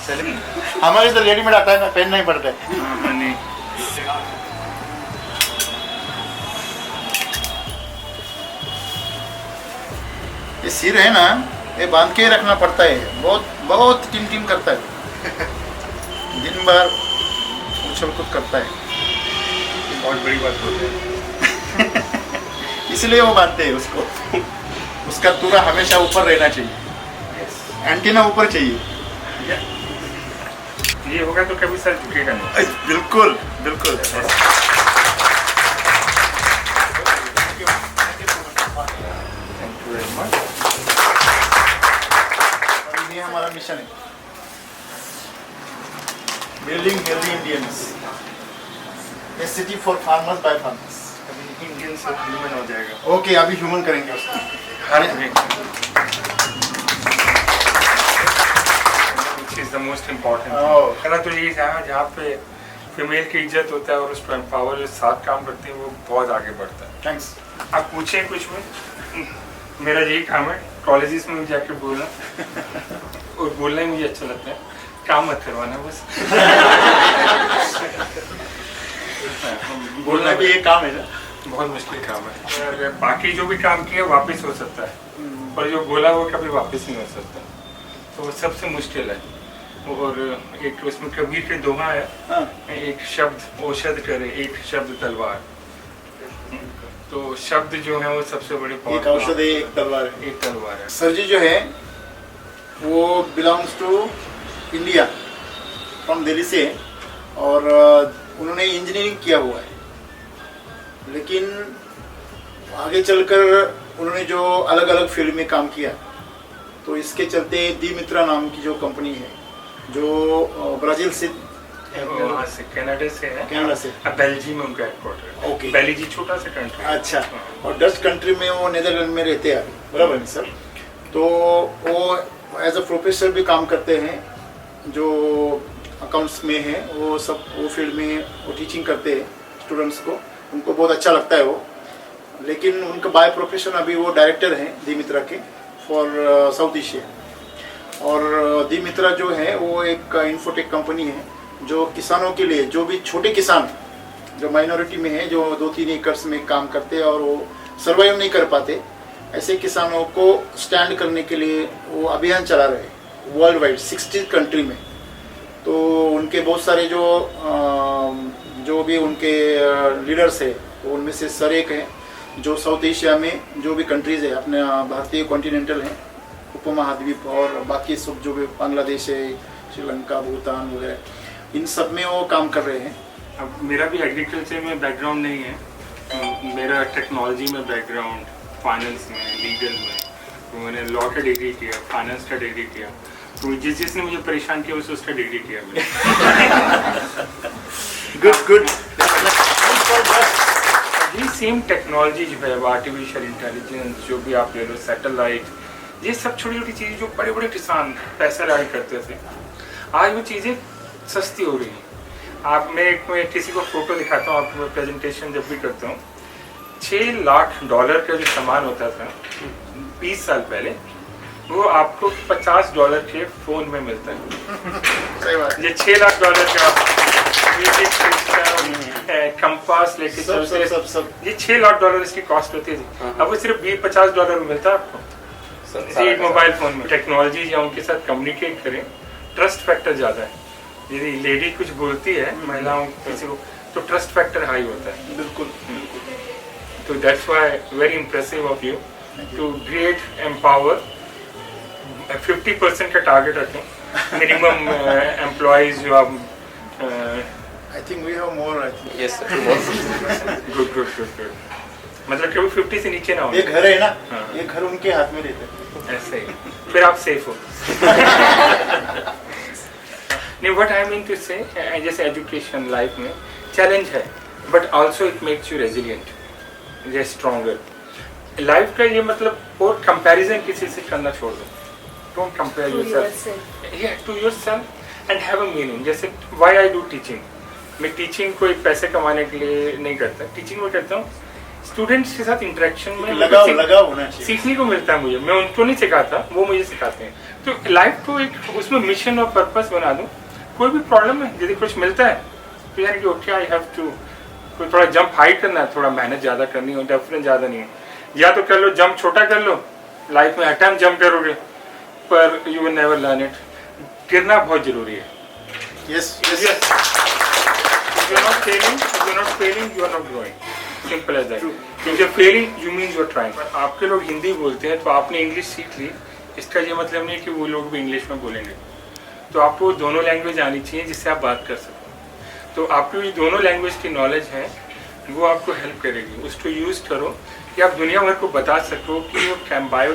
चलिए हमारे तो रेडीमेड आता है ना, पहनना ही पड़ता है। नहीं ये सिर है ना, ये बांध के रखना पड़ता है, बहुत बहुत टिम टिम करता है। दिन भर उछल कूद करता है, बहुत बड़ी बात होती है। इसलिए वो बांधते हैं उसको। उसका तुरा हमेशा ऊपर रहना चाहिए, एंटीना ऊपर चाहिए। ये होगा तो कभी सर झुकेगा नहीं। बिल्कुल बिल्कुल। Thank you very much. ये हमारा मिशन है, building healthy Indians, A city for farmers by farmers. अभी इंडियन से ह्यूमन हो जाएगा। ओके, अभी ह्यूमन करेंगे उसको। Which is the most important thing। Oh। कहना तो यही है जहाँ पे फीमेल की इज्जत होता है और उस पर एम्पावर जो साथ काम करते हैं वो बहुत आगे बढ़ता है। थैंक्स। आप पूछें कुछ में, मेरा यही काम है कॉलेजेस में जाके बोलना और बोलना ही मुझे अच्छा लगता है, काम मत करवाना बस। बोलना भी एक काम है ना, बहुत मुश्किल काम है। और बाकी जो भी काम किया वापस हो सकता है और जो बोला वो कभी वापस नहीं हो सकता, तो वो सबसे मुश्किल है। और एक उसमें कबीर के दोहा है, एक शब्द औषध करे, एक शब्द तलवार। तो शब्द जो है वो सबसे बड़ी एक औषध है, एक तलवार है। एक तलवार है। सर जी जो है वो belongs to India, from Delhi से, और उन्होंने इंजीनियरिंग किया हुआ है, लेकिन आगे चलकर उन्होंने जो अलग अलग फील्ड में काम किया, तो इसके चलते दी मित्रा नाम की जो कंपनी है, जो ब्राजील से, वहाँ से कनाडा से है, कनाडा से, बेल्जियम में उनका हेडक्वार्टर है। ओके। बेल्जियम छोटा सा कंट्री। अच्छा। और डच कंट्री में वो नेदरलैंड में रहते हैं अभी, बराबर है सर। तो वो एज अ प्रोफेसर भी काम करते हैं, जो अकाउंट्स में है, वो सब वो फील्ड में वो टीचिंग करते हैं स्टूडेंट्स को, उनको बहुत अच्छा लगता है वो। लेकिन उनका बाय प्रोफेशन अभी वो डायरेक्टर हैं दी मित्रा के फॉर साउथ एशिया। और दी मित्रा जो है वो एक इन्फोटेक कंपनी है, जो किसानों के लिए, जो भी छोटे किसान जो माइनॉरिटी में है, जो 2-3 एकर्स में काम करते हैं और वो सर्वाइव नहीं कर पाते, ऐसे किसानों को स्टैंड करने के लिए वो अभियान चला रहे हैं वर्ल्ड वाइड 60 कंट्री में। तो उनके बहुत सारे जो भी उनके लीडर्स है, तो उनमें से सर एक है जो साउथ एशिया में जो भी कंट्रीज है, अपने भारतीय कॉन्टिनेंटल हैं, उपमहाद्वीप और बाकी सब जो भी बांग्लादेश है, श्रीलंका, भूटान वगैरह, इन सब में वो काम कर रहे हैं। अब मेरा भी एग्रीकल्चर में बैकग्राउंड नहीं है, मेरा टेक्नोलॉजी में बैकग्राउंड, फाइनेंस में, लीगल में, तो मैंने लॉ का डिग्री किया, फाइनेंस का डिग्री किया, तो जिसने मुझे परेशान किया उसका डिग्री किया मैंने। Good good. ये सेम टेक्नोलॉजी जो है, आर्टिफिशियल इंटेलिजेंस, जो भी आप ले लो, सैटेलाइट, ये सब छोटी छोटी चीज़ें जो बड़े बड़े किसान पैसा लगा करते थे, आज वो चीज़ें सस्ती हो रही हैं। आप मैं किसी को फोटो दिखाता हूँ, आपको मैं प्रेजेंटेशन जब भी करता हूँ, $6 लाख का जो सामान होता था 20 साल पहले, वो आपको $50 के फ़ोन में मिलता है। सही बात। ये $6 लाख का म्यूजिक सिस्टम, कंपास लेके चलते, सब ये $6 लाख इसकी कॉस्ट होती थी। अब वो सिर्फ $20-50 में मिलता है आपको एक मोबाइल फ़ोन में। टेक्नोलॉजी या उनके साथ कम्युनिकेट करें, ट्रस्ट फैक्टर ज़्यादा है। यदि लेडी कुछ बोलती है, महिलाओं किसी को, तो ट्रस्ट फैक्टर हाई होता है। बिल्कुल। तो that's why very impressive of you to great empower. 50% का टारगेट रखें मिनिमम एम्प्लॉयज जो आप। I think we have more, I think. Yes sir. Good good good good. मतलब कभी 50 से नीचे ना हो। ये घर है ना, हाँ। ये घर उनके हाथ में रहता है। ऐसे ही फिर आप सेफ हो। नहीं, व्हाट आई मीन टू से, जैसे एजुकेशन लाइफ में चैलेंज है, but also it makes you resilient, ये स्ट्रॉन्गर लाइफ का। ये मतलब और कंपैरिजन किसी से करना छोड़ दो। Don't compare yourself to yourself and have a meaning. जैसे व्हाई आई डू टीचिंग, मैं टीचिंग कोई पैसे कमाने के लिए नहीं करता, टीचिंग में करता हूँ स्टूडेंट्स के साथ इंटरेक्शन में लगाव होना चाहिए, सीखने को मिलता है मुझे। मैं उनको नहीं सिखाता, वो मुझे सिखाते हैं। तो लाइफ को एक उसमें मिशन और पर्पस बना दूं। कोई भी प्रॉब्लम है, यदि कुछ मिलता है तो यार कि ओके आई हैव टू, कोई थोड़ा जंप हाइट करना है, थोड़ा मेहनत ज़्यादा करनी हो, डिफरेंस ज़्यादा नहीं है, या तो कर लो जंप छोटा कर लो, लाइफ में हर टाइम जंप करोगे पर you will never learn it. गिरना बहुत जरूरी है। Yes you are not failing, you are not growing, simple as that. If you are failing you mean you are trying. आपके लोग हिंदी बोलते हैं तो आपने इंग्लिश सीख ली, इसका ये मतलब नहीं कि वो लोग भी इंग्लिश में बोलेंगे। तो आपको दोनों लैंग्वेज आनी चाहिए जिससे आप बात कर सको। तो आपको ये दोनों लैंग्वेज की नॉलेज है, वो आपको हेल्प करेगी। उसको यूज़ करो कि आप दुनिया भर को बता सको कि वो बायो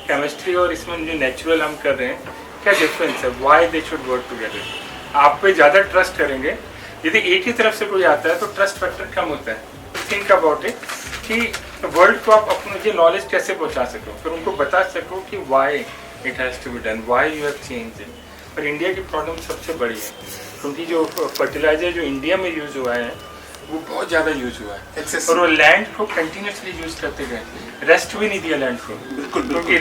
केमिस्ट्री और इसमें जो नेचुरल हम कर रहे हैं क्या डिफरेंस है, why they should work together. आप पे ज़्यादा ट्रस्ट करेंगे। यदि एक ही तरफ से कोई आता है तो ट्रस्ट फैक्टर कम होता है। थिंक अबाउट इट कि वर्ल्ड को आप अपने जो नॉलेज कैसे पहुंचा सको, फिर उनको बता सको कि why it has to be done, why you have change it. पर इंडिया की प्रॉब्लम सबसे बड़ी है क्योंकि जो फर्टिलाइजर जो इंडिया में यूज़ हुआ है वो बहुत ज़्यादा यूज़ हुआ है और वो लैंड को कंटिन्यूसली यूज़ करते गए, रेस्ट भी नहीं दिया लैंड को। बिल्कुल क्योंकि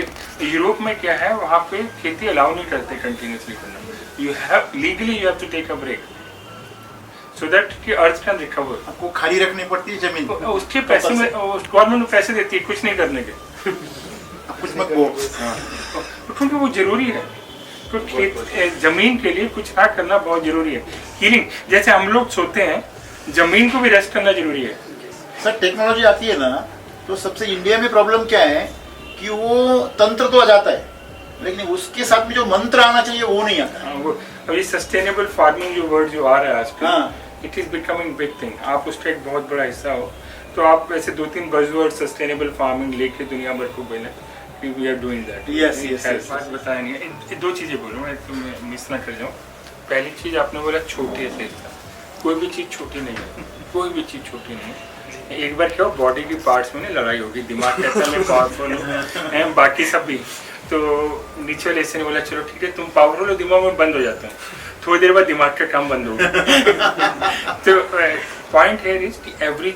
यूरोप में क्या है, वहाँ पे खेती अलाउ नहीं करते कंटिन्यूसली करना। You have legally you have to take a break so that कि अर्थ कैन रिकवर। आपको खाली रखनी पड़ती है जमीन, उसके पैसे में गवर्नमेंट पैसे देती है कुछ नहीं करने के। कुछ मत बोल, क्योंकि वो जरूरी है। तो खेत जमीन के लिए कुछ ना करना बहुत जरूरी है। हीलिंग, जैसे हम लोग सोते हैं, जमीन को भी रेस्ट करना जरूरी है। सर टेक्नोलॉजी आती है ना, तो सबसे इंडिया में प्रॉब्लम क्या है कि वो तंत्र तो आ जाता है लेकिन उसके साथ में जो मंत्र आना चाहिए वो नहीं आता। वो अभी सस्टेनेबल फार्मिंग जो वर्ड जो आ रहा है आजकल, हाँ। It is becoming big thing. आप उसका एक बहुत बड़ा हिस्सा हो तो आप ऐसे 2-3 बज़वर्ड सस्टेनेबल फार्मिंग लेके दुनिया भर को बोलें कि we are doing that. Yes बात बताया नहीं है। दो चीज़ें बोलूँ मैं, तो मैं मिस ना कर जाऊँ। पहली चीज़ आपने बोला छोटी है। कोई भी चीज़ छोटी नहीं है, कोई भी चीज़ छोटी नहीं है। एक बार क्या हो, बॉडी की पार्ट्स में ना लड़ाई होगी, दिमाग कहता है मैं पावरफुल हूँ, बाकी सब भी। तो नीचे वाले ऐसे ने बोला चलो ठीक है तुम पावरफुल हो, दिमाग में बंद हो जाता है, थोड़ी देर बाद दिमाग का काम बंद होगा। तो पॉइंट हियर इज कि every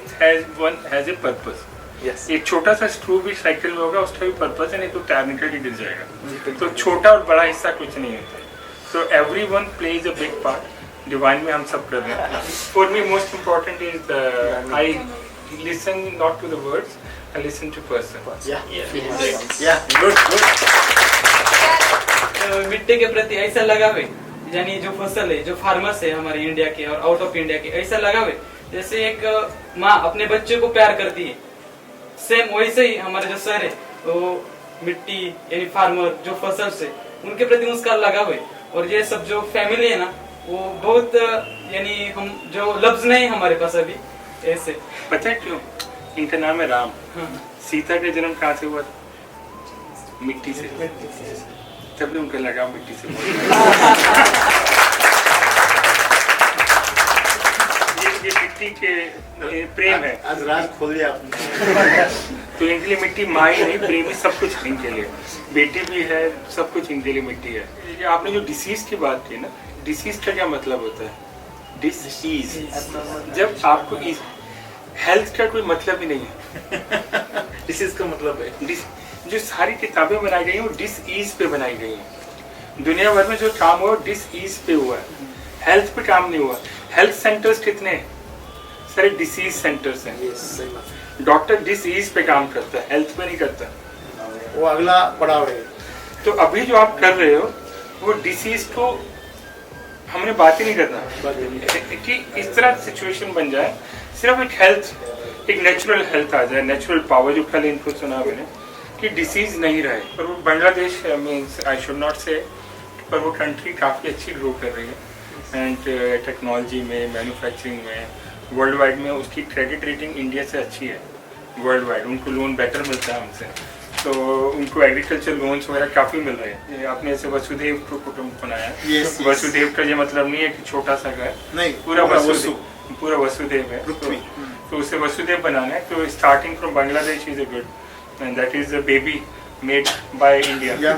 one has a purpose. एक छोटा सा स्क्रू भी साइकिल में होगा, उसका भी पर्पस है, नहीं तो टायर निकल के गिर जाएगा। तो छोटा और बड़ा हिस्सा कुछ नहीं होता। तो everyone plays a big part. Divine में हम सब कर रहे हैं। For me most important is I listen not to the words, I listen to person. मिट्टी के प्रति ऐसा लगावे, यानी जो फसल है, जो फार्मर्स है हमारे इंडिया के और आउट ऑफ इंडिया के, ऐसा लगावे जैसे एक माँ अपने बच्चे को प्यार करती है, सेम वैसे ही हमारे जो सर है वो मिट्टी यानी फार्मर जो फसल से उनके प्रति उसका लगाव है। और ये सब जो फैमिली है ना वो बहुत यानी हम जो लफ्ज नहीं हमारे पास अभी ऐसे। पता है क्यों? इनका नाम है राम। हाँ। सीता का जन्म कहाँ से हुआ? मिट्टी से। तभी उनका लगाव मिट्टी से। ये मिट्टी के प्रेम है। आज राज खोल दिया आपने। तो इनके लिए मिट्टी माँ ही नहीं, प्रेम ही सब कुछ इनके लिए। बेटी भी है, सब कुछ इनके लिए मिट्टी है। ये आपने जो डिसीज की बात की ना, डिसीज का क्या मतलब होता है? डिसीज। जब आपको हेल्थ का कोई मतलब ही नहीं है। डिसीज का मतलब है जो सारी किताबें बनाई गई हैं वो डिस-ईज पे बनाई गई हैं। दुनिया भर में जो काम हुआ डिस-ईज पे हुआ है, हेल्थ पे काम नहीं हुआ। हेल्थ सेंटर्स कितने हैं? सारे डिसीज सेंटर्स हैं। डॉक्टर डिस-ईज पे काम करता है, हेल्थ पे नहीं करता। वो अगला पड़ाव है। तो अभी जो आप कर रहे हो वो डिसीज को हमने बात ही नहीं करना कि इस तरह सिचुएशन बन जाए, सिर्फ एक हेल्थ, एक नेचुरल हेल्थ आ जाए, नेचुरल पावर। जो कल इनको सुना मैंने कि डिसीज नहीं रहे। पर वो Bangladesh means I should not से, पर वो कंट्री काफ़ी अच्छी ग्रो कर रही है एंड टेक्नोलॉजी में, मैन्युफैक्चरिंग में, वर्ल्ड वाइड में उसकी क्रेडिट रेटिंग इंडिया से अच्छी है वर्ल्ड वाइड। उनको लोन बेटर मिलता है हमसे, तो उनको एग्रीकल्चर लोन्स वगैरह काफ़ी मिल रहे हैं। आपने ऐसे वसुदेव को कुटुंब बनाया। वसुदेव का ये मतलब नहीं है कि छोटा सा घर, नहीं, पूरा वसुदेव है। तो उसे वसुदेव बनाना है। तो starting from Bangladesh is a good and that is a baby made by India.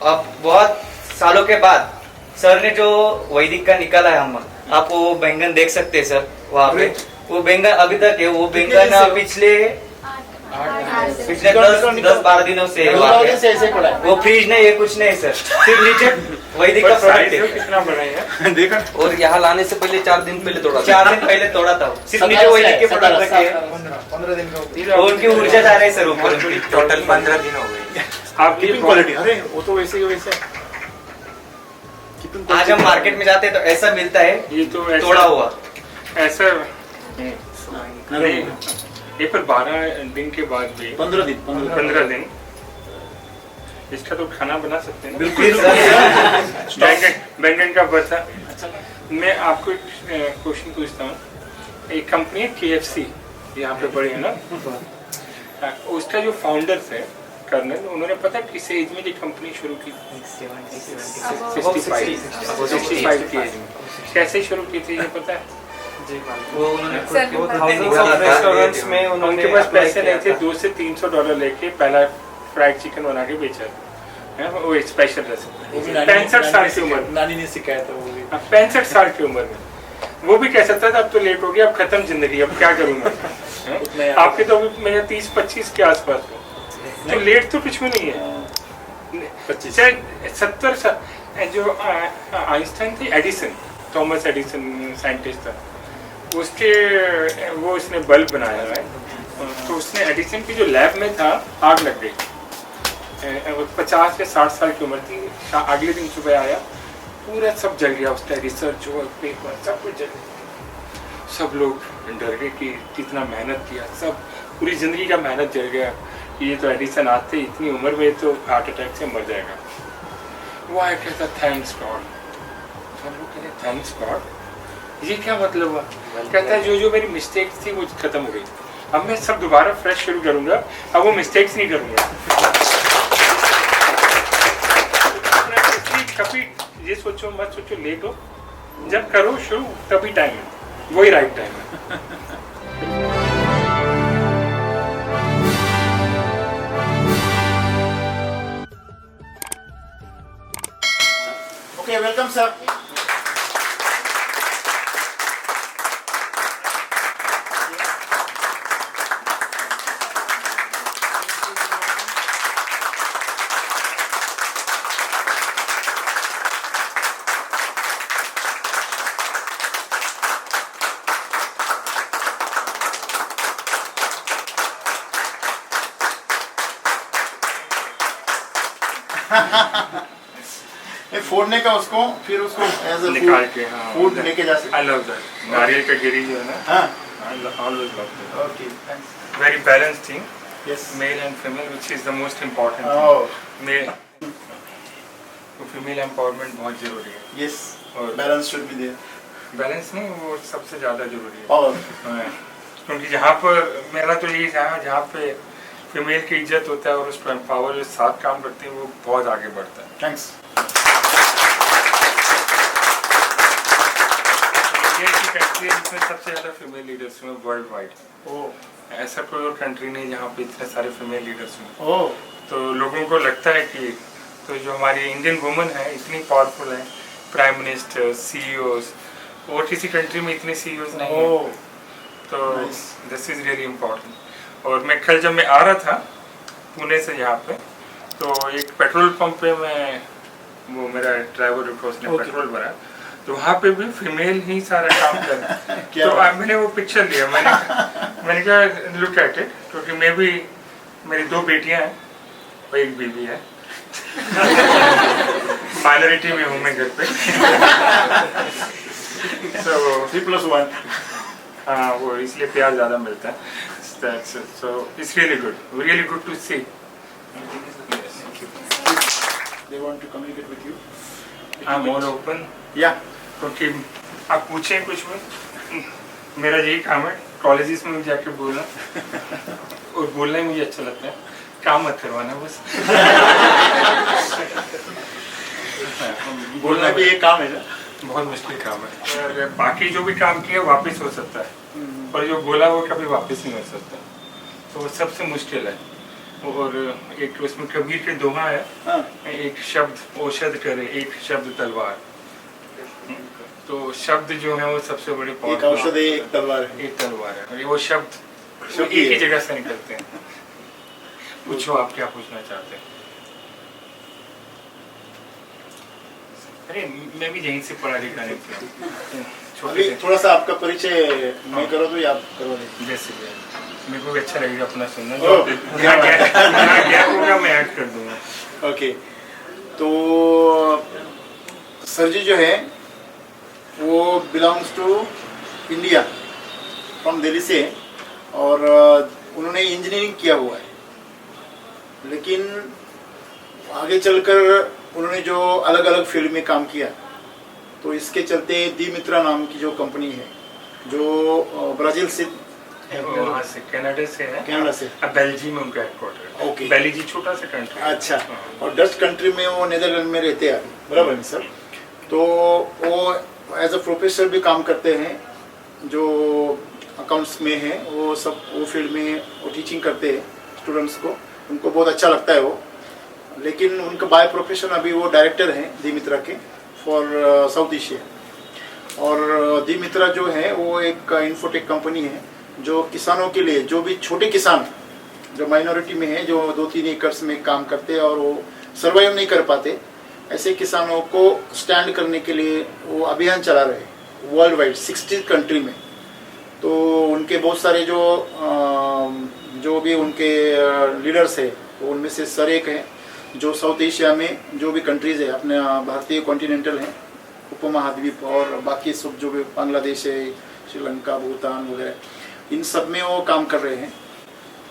अब बहुत सालों के बाद सर ने जो वैदिक का निकाला है, हम आप वो बैंगन देख सकते हैं सर वहाँ पे। वो बैंगन अभी तक है, वो कितने बैंगन दिन से हो? पिछले 10-12 दिनों से है वहाँ पे। से ऐसे पड़ा है। वो फ्रीज नहीं है, कुछ नहीं सर, सिर्फ नीचे वैदिक का पर प्रोडक्ट साइज है। कितना बड़ा है। देखा और यहाँ लाने से पहले 4 दिन पहले तोड़ा था। 4 दिन पहले तोड़ा था वो। सिर्फ नीचे वैदिक के प्रोडक्ट रखे हैं 15 दिन का और उनकी ऊर्जा जा रही है सर ऊपर। टोटल 15 दिन हो गए। आप ये क्वालिटी, अरे वो तो वैसे ही वैसे है। आज हम मार्केट में जाते हैं तो ऐसा मिलता है, ये तो ऐसा- तोड़ा हुआ। ऐसा नहीं, ये पर 12 दिन के बाद भी 15 दिन इसका तो खाना बना सकते हैं ना। बैंगन का भरता। मैं आपको एक क्वेश्चन पूछता हूँ। एक कंपनी है KFC, यहाँ पे बड़ी है ना, उसका जो फाउंडर्स है कर्नल, उन्होंने पता किस एज में ये कंपनी शुरू की? 65 की एज में। कैसे शुरू की थी ये पता है? वो उन्होंने रेस्टोरेंट्स में उनके पास पैसे नहीं थे, $200 से $300 लेके पहला फ्राइड चिकन बना के बेचा है। वो एक स्पेशल रेसिपी 65 साल की उम्र में। नानी ने सिखाया था वो भी। 65 साल की उम्र में वो भी कह सकता था अब तो लेट हो गया, अब खत्म जिंदगी, अब क्या करूंगा। हैं? आपके तो अभी मेरे 30-25 के आसपास हो, तो लेट तो कुछ भी नहीं है। 70 साल जो आइंस्टाइन थी, एडिसन, थॉमस एडिसन साइंटिस्ट था, उसके वो उसने बल्ब बनाया है। तो उसने एडिसन की जो लैब में था, आग लग गई। 50 या 60 साल की उम्र थी। अगले दिन सुबह आया, पूरा सब जल गया, उसका रिसर्च और पेपर सब कुछ जल गया। सब लोग डर गए कि कितना मेहनत किया, सब पूरी जिंदगी का मेहनत जल गया। ये तो एडिसन आते इतनी उम्र में तो हार्ट अटैक से मर जाएगा। वो आया कहता थैंक्स गॉड। सब लोग कहते थैंक्स गॉड, ये क्या मतलब हुआ? कहता है जो जो मेरी मिस्टेक्स थी वो खत्म हो गई, अब मैं सब दोबारा फ्रेश शुरू करूंगा, अब वो मिस्टेक्स नहीं करूंगा। कभी ये सोचो मत सोचो लेट हो, जब करो शुरू तभी टाइम है, वही राइट टाइम है। Okay, welcome sir. ये फोड़ने का उसको, फिर उसको एज अ निकाल के फूड लेके जा सकते। I love that. नारियल का गिरी जो है ना, हाँ, I always love that. Okay, thanks. Very balanced thing, yes. male and female, which is the most important oh, thing. Male, तो फीमेल एम्पावरमेंट बहुत जरूरी है। यस, और balance should be there. Balance नहीं, वो सबसे ज़्यादा जरूरी है। और हाँ, क्योंकि जहाँ पर मेरा तो यही है, जहाँ पे फीमेल की इज्जत होता है और उसको एम्पावर साथ काम करते हैं, वो बहुत आगे बढ़ता है। थैंक्स। ये ऐसी कंट्री है जिसमें सबसे ज़्यादा फीमेल लीडर्स हुए वर्ल्ड वाइड। ओह, ऐसा कोई और कंट्री नहीं जहाँ पे इतने सारे फीमेल लीडर्स हुए। ओह, तो लोगों को लगता है कि तो जो हमारी इंडियन वुमेन है इतनी पावरफुल है, प्राइम मिनिस्टर, CEOs, और किसी कंट्री में इतने CEOs नहीं हैं। ओह, तो nice. This is really important. और मैं कल जब मैं आ रहा था पुणे से यहाँ पे, तो एक पेट्रोल पंप पे मैं, वो मेरा ड्राइवर रुका, उसने Okay. पेट्रोल भरा, तो वहाँ पे भी फीमेल ही सारा काम कर रहा है। क्या तो बात? मैंने वो पिक्चर लिया, मैंने कहा लुक एट इट, क्योंकि मैं भी, मेरी 2 बेटियां हैं और 1 बीवी है। माइनॉरिटी में हूँ मैं घर पे। So 3+1। हाँ, वो इसलिए प्यार ज़्यादा मिलता है। So it's really good to see. They want to communicate with you. I'm all open. Yeah. क्योंकि आप पूछें कुछ भी, मेरा यही काम है, कॉलेजेस में जाके बोलना, और बोलना ही मुझे अच्छा लगता है, काम मत करवाना बस। बोलना भी एक काम है ना। बहुत मुश्किल काम है, और बाकी जो भी काम किया वापस हो सकता है, पर जो बोला वो कभी वापस नहीं हो सकता, तो वो सबसे मुश्किल है। और एक उसमें कबीर के दोहा है, हाँ। एक शब्द औषध करे, एक शब्द तलवार। तो शब्द जो है वो सबसे बड़े एक powerful- औषध है, एक तलवार है। एक तलवार है और ये वो शब्द शब्द एक ही है। जगह से निकलते हैं। पूछो आप क्या पूछना चाहते हैं। अरे मैं भी यहीं से पढ़ा लिखा नहीं किया छोटे अभी से थोड़ा सा आपका परिचय मैं करो तो या आप करो नहीं? जैसे भी है। मेरे को भी अच्छा लगेगा अपना सुनना ओह, जहाँ गैप होगा मैं ऐड कर दूंगा। ओके, तो सर जी जो है वो belongs to India, from Delhi से, और उन्होंने इंजीनियरिंग किया हुआ है, लेकिन आगे चलकर उन्होंने जो अलग अलग फील्ड में काम किया, तो इसके चलते दी मित्रा नाम की जो कंपनी है जो ब्राजील से है, वहाँ से कनाडा से है, कनाडा से। अब बेल्जियम में उनका हेडक्वार्टर है। ओके। बेल्जी छोटा सा कंट्री है। अच्छा, हाँ। और डच कंट्री में वो नीदरलैंड में रहते हैं अभी, बराबर है सर? तो वो एज अ प्रोफेसर भी काम करते हैं, जो अकाउंट्स में है वो सब, वो फील्ड में वो टीचिंग करते हैं स्टूडेंट्स को, उनको बहुत अच्छा लगता है वो। लेकिन उनका बाय प्रोफेशन अभी वो डायरेक्टर हैं दी मित्रा के फॉर साउथ एशिया। और दी मित्रा जो है वो एक इन्फोटेक कंपनी है जो किसानों के लिए, जो भी छोटे किसान जो माइनॉरिटी में है, जो 2-3 एकर्स में काम करते हैं और वो सर्वाइव नहीं कर पाते, ऐसे किसानों को स्टैंड करने के लिए वो अभियान चला रहे हैं वर्ल्ड वाइड 60 कंट्री में। तो उनके बहुत सारे जो भी उनके लीडर्स है, तो उनमें से सर एक हैं जो साउथ एशिया में जो भी कंट्रीज़ है, अपने भारतीय कॉन्टिनेंटल हैं, उपमहाद्वीप और बाकी सब जो भी बांग्लादेश है, श्रीलंका, भूटान वगैरह, इन सब में वो काम कर रहे हैं।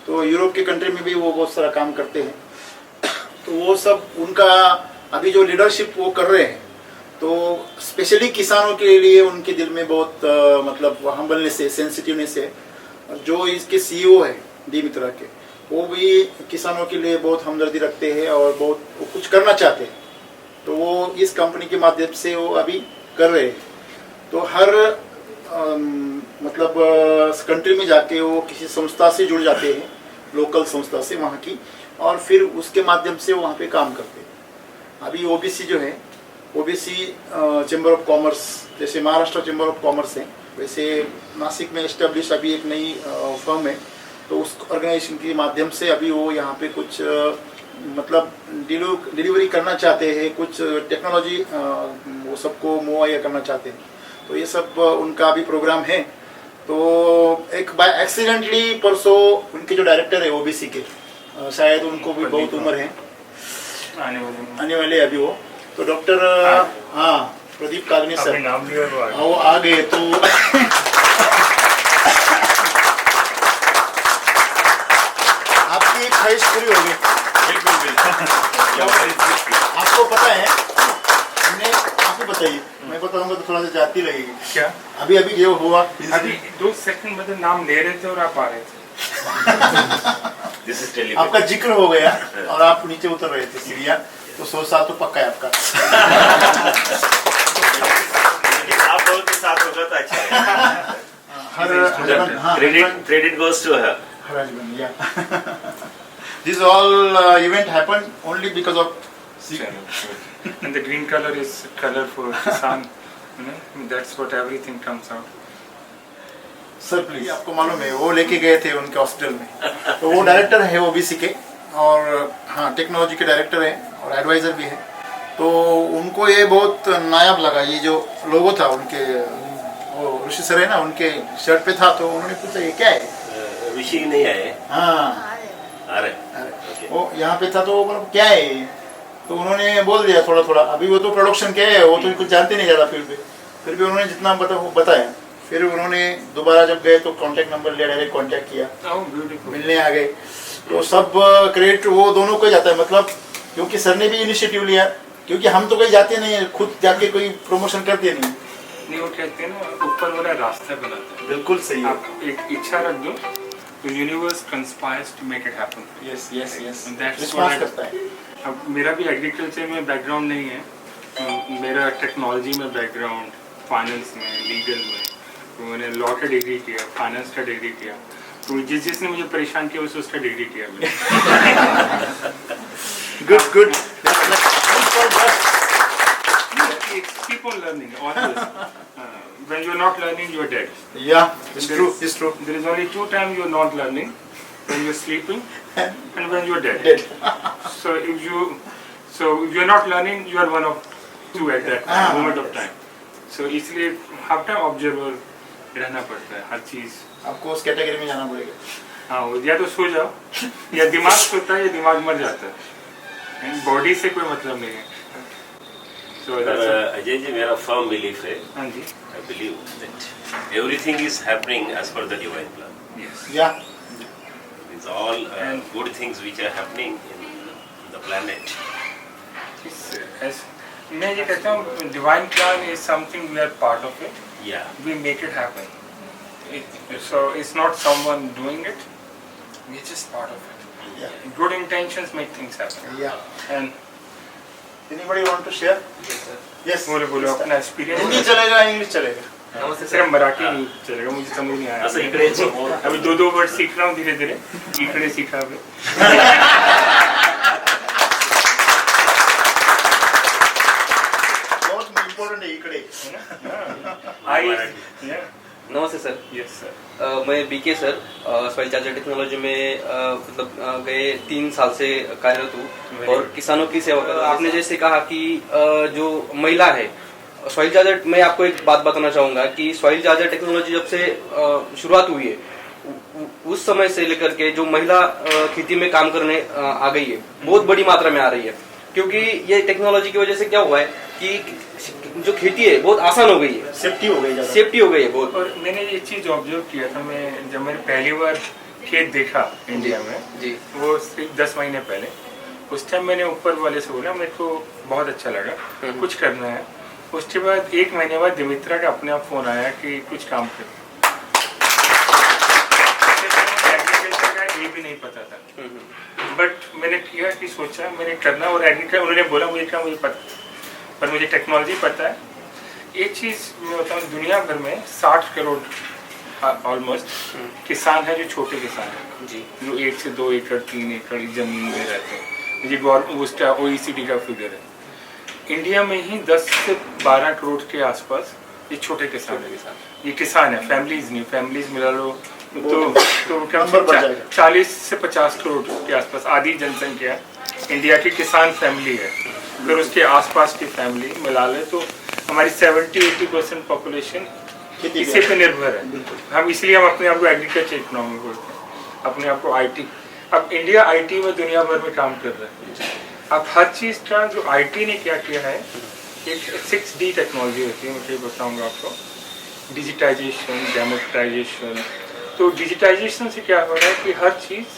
तो यूरोप के कंट्री में भी वो बहुत सारा काम करते हैं। तो वो सब उनका अभी जो लीडरशिप वो कर रहे हैं, तो स्पेशली किसानों के लिए उनके दिल में बहुत मतलब हम्बलनेस है, सेंसिटिवनेस है। जो इसके सीईओ है दी मित्रा के, वो भी किसानों के लिए बहुत हमदर्दी रखते हैं और बहुत वो कुछ करना चाहते हैं। तो वो इस कंपनी के माध्यम से वो अभी कर रहे हैं। तो हर मतलब कंट्री में जाके वो किसी संस्था से जुड़ जाते हैं, लोकल संस्था से वहाँ की, और फिर उसके माध्यम से वो वहाँ पे काम करते हैं। अभी ओबीसी जो है, ओबीसी चैम्बर ऑफ कॉमर्स, जैसे महाराष्ट्र चैम्बर ऑफ कॉमर्स है, वैसे नासिक में एस्टेब्लिश अभी एक नई फर्म है। तो उस ऑर्गेनाइजेशन के माध्यम से अभी वो यहाँ पे कुछ मतलब डिलीवरी करना चाहते हैं, कुछ टेक्नोलॉजी वो सबको मुहैया करना चाहते हैं। तो ये सब उनका अभी प्रोग्राम है। तो एक बाय एक्सीडेंटली परसों उनके जो डायरेक्टर है ओबीसी के, शायद उनको भी बहुत उम्र है, आने वाले अभी वो, तो डॉक्टर हाँ प्रदीप कागनी सर, नाम लिया वो आ गए। तो आपकी एक ख्वाहिश पूरी हो गई। आपको पता है, हमने आप ही बताइए, मैं बताऊंगा तो थोड़ा सा जाती लगेगी। क्या अभी अभी जो हुआ, अभी 2 सेकंड मतलब नाम ले रहे थे और आप आ रहे थे। This is television. आपका जिक्र हो गया और आप नीचे उतर रहे थे सीढ़ियाँ, तो 100 साल तो पक्का है आपका। लेकिन आप लोगों के साथ होगा तो अच्छा है। Credit goes to her. This all event happened only because of And the green color is color for Kisan. You know, that's what everything comes out. Sir please, आपको मालूम है वो लेके गए थे उनके हॉस्पिटल में, तो वो डायरेक्टर है ओबीसी के, और हाँ टेक्नोलॉजी के डायरेक्टर है और एडवाइजर भी है। तो उनको ये बहुत नायाब लगा, ये जो लोगो था उनके, वो ऋषि सर है ना, उनके शर्ट पे था। तो उन्होंने पूछा ये क्या है? ऋषि नहीं आए? हाँ आ रहे। अरे वो यहाँ पे था, तो वो मतलब क्या है ये? तो उन्होंने बोल दिया थोड़ा थोड़ा। अभी वो तो प्रोडक्शन क्या है वो तो कुछ जानते नहीं ज़्यादा फील्ड पे, फिर भी उन्होंने जितना बताया। फिर उन्होंने दोबारा जब गए तो कांटेक्ट नंबर लिया, डायरेक्ट कांटेक्ट किया, Oh, beautiful. मिलने आ गए। तो सब क्रेडिट वो दोनों को जाता है, मतलब क्योंकि सर ने भी इनिशिएटिव लिया, क्योंकि हम तो कहीं जाते नहीं है, खुद जाके कोई प्रमोशन करते नहीं। नहीं, वो कहते हैं ना ऊपर वाला रास्ता बनाता है। बिल्कुल सही है। आप एक इच्छा रख दो, तो universe conspires to make it happen. Yes yes yes, And that's response what I- करता है। अब मेरा भी एग्रीकल्चर में बैकग्राउंड नहीं है, मेरा टेक्नोलॉजी में बैकग्राउंड, फाइनेंस में, लीगल में। तो मैंने लॉ का डिग्री किया, फाइनेंस का डिग्री किया। तो जिसने मुझे परेशान किया उसका डिग्री किया मैंने। Good good. Keep on learning. learning, always. When you're not learning, you're dead. Yeah, it's true. There is only two times you're not learning: when you're sleeping and when you're dead. Dead. So if you're not learning, you are one of two at that moment of time. So इसलिए हर time observer रहना पड़ता है हर चीज. आपको उस category में जाना पड़ेगा. हाँ, या तो सो जाओ, या दिमाग सोता है या दिमाग मर जाता है. बॉडी से कोई मतलब नहीं है. So that's अजय जी, मेरा फर्म बिलीफ है, हाँ जी. I believe that everything is happening as per the divine plan. Yes. Yeah. It's all good things which are happening in the planet. मैं ये कहता हूँ divine plan is something we are part of it. Yeah. We make it happen. So it's not someone doing it. We're just part of it. Yeah. Good intentions make things happen. Yeah. And Anybody want to share? Yes. बोलो अपना experience. Hindi चलेगा, English चलेगा. नमस्ते सिर्फ मराठी नहीं चलेगा, मुझे समझ नहीं आया. असं इकडे समोर अभी दो वर्ड सीख रहा हूँ धीरे धीरे. इकडे सीखा अभी. बहुत इम्पोर्टेंट है इकडे. नमस्ते सर. Yes sir. मैं BK sir, soil charger technology में मतलब गए 3 साल से कार्यरत हूँ और किसानों की सेवा कर रहा हूँ. आपने जैसे कहा कि जो महिला है सॉइल चार्जर, मैं आपको एक बात बताना चाहूंगा कि सॉइल चार्जर टेक्नोलॉजी जब से शुरुआत हुई है उस समय से लेकर के जो महिला खेती में काम करने आ गई है, बहुत बड़ी मात्रा में आ रही है. क्योंकि ये टेक्नोलॉजी की वजह से क्या हुआ है कि जो खेती है बहुत आसान हो गई है, सेफ्टी हो गई ज़्यादा. सेफ्टी हो गई है बहुत. और मैंने ये चीज ऑब्जर्व किया था. मैं जब मैंने पहली बार खेत देखा इंडिया में, जी. वो सिर्फ 10 महीने पहले, उस टाइम मैंने ऊपर वाले से बोला मेरे को बहुत अच्छा लगा, कुछ करना है. उसके बाद 1 महीने बाद दिमित्रा का अपने आप फोन आया कि कुछ काम कर. एग्रीकल्चर का ये भी नहीं पता था, बट मैंने किया कि सोचा मैंने करना. और एग्रीकल्चर उन्होंने बोला मुझे क्या, मुझे पता, पर मुझे टेक्नोलॉजी पता है. एक चीज़ मैं बताऊँ, दुनिया भर में 60 करोड़ ऑलमोस्ट किसान है जो छोटे किसान हैं जी. जो 1 से 2 एकड़ 3 एकड़ ज़मीन में रहते हैं. ये गवर्नमेंट उसका OECD का फिगर है. इंडिया में ही 10 से 12 करोड़ के आसपास ये छोटे किसान है. ये किसान है, फैमिलीज नहीं. फैमिलीज मिला लो तो क्या 40 से 50 करोड़ के आसपास आधी जनसंख्या इंडिया की किसान फैमिली है. अगर उसके आसपास की फैमिली मिला ले तो हमारी 70-80% पॉपुलेशन इसी पे निर्भर है. हम इसलिए हम अपने आप को एग्रीकल्चर इकोनॉमी बोलते हैं, अपने आप को IT. अब इंडिया IT में दुनिया भर में काम कर रहा है. अब हर चीज़ का जो IT ने क्या किया है, एक 6D टेक्नोलॉजी होती है, मैं बताऊंगा आपको. Digitisation, democratisation. तो डिजिटाइजेशन से क्या हो रहा है कि हर चीज़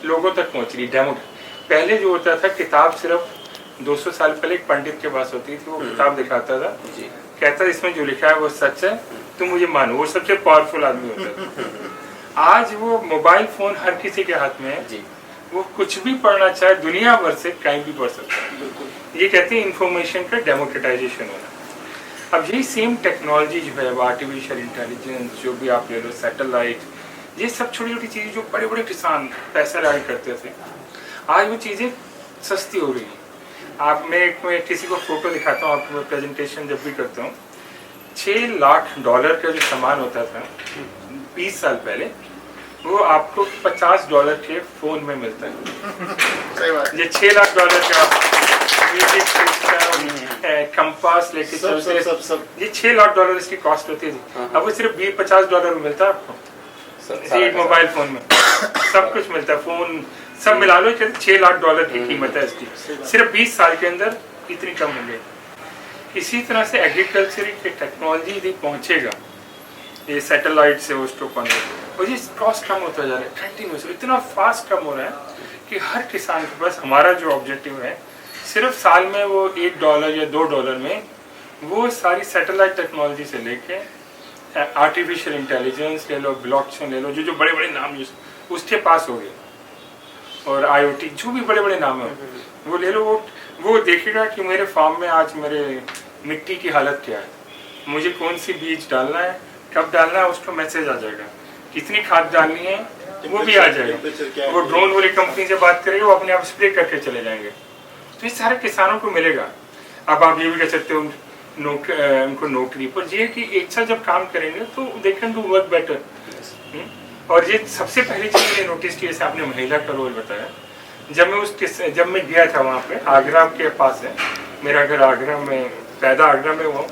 लोगों तक पहुंच रही. डेमो पहले जो होता था, किताब सिर्फ 200 साल पहले एक पंडित के पास होती थी, वो किताब दिखाता था, कहता इसमें जो लिखा है वो सच है, तुम मुझे मानो. वो सबसे पावरफुल आदमी होता था. आज वो मोबाइल फोन हर किसी के हाथ में है जी. वो कुछ भी पढ़ना चाहे दुनिया भर से कहीं भी पढ़ सकता है. ये कहते हैं इंफॉर्मेशन का डेमोक्रेटाइजेशन होना. अब यही सेम टेक्नोलॉजी जो है, आर्टिफिशियल इंटेलिजेंस, जो भी आप ले लो, सैटेलाइट, ये सब छोटी छोटी चीज़ें जो बड़े बड़े किसान पैसा लगा करते थे, आज वो चीज़ें सस्ती हो रही हैं. आप मैं किसी को फोटो दिखाता हूँ आपको, मैं प्रेजेंटेशन जब भी करता हूँ, $6 लाख का जो सामान होता था 20 साल पहले, वो आपको $50 के फोन में मिलता है. सही बात. ये $6 लाख का म्यूजिक सिस्टम, कंपास लेके चलते, सब ये $6 लाख इसकी कॉस्ट होती है. अब वो सिर्फ $50 में मिलता है आपको एक मोबाइल फोन में. सब कुछ मिलता है, फोन सब मिला लो, $6 लाख की कीमत है इसकी. सिर्फ 20 साल के अंदर इतनी कम हो गई. इसी तरह से एग्रीकल्चर की टेक्नोलॉजी यदि पहुंचेगा, ये सैटेलाइट से उसको और ये कॉस्ट कम होता जा रहा है कंटिन्यूस. इतना फास्ट कम हो रहा है कि हर किसान के पास, हमारा जो ऑब्जेक्टिव है, सिर्फ साल में वो $1 या $2 में वो सारी सैटेलाइट टेक्नोलॉजी से लेके आर्टिफिशियल इंटेलिजेंस ले लो, ब्लॉकचेन ले लो, जो बड़े बड़े नाम उसके पास हो गए, और IoT जो भी बड़े बड़े नाम है वो ले लो. वो देखेगा कि मेरे फार्म में आज मेरे मिट्टी की हालत क्या है, मुझे कौन सी बीज डालना है, कब डालना है, उसको मैसेज आ जाएगा. कितनी खाद डालनी है वो भी आ जाएगा. वो ड्रोन वाली कंपनी से बात करेगा, वो अपने आप स्प्रे करके चले जाएंगे. तो ये सारे किसानों को मिलेगा. अब आप ये भी कह सकते हो उनको नौकरी पर। ये कि एक साथ जब काम करेंगे तो they can do work better. और ये सबसे पहली चीज मैंने नोटिस की, जैसे आपने महिला का रोल बताया, जब मैं गया था वहाँ पे, आगरा के पास है मेरा घर, आगरा में पैदा आगरा में हुआ।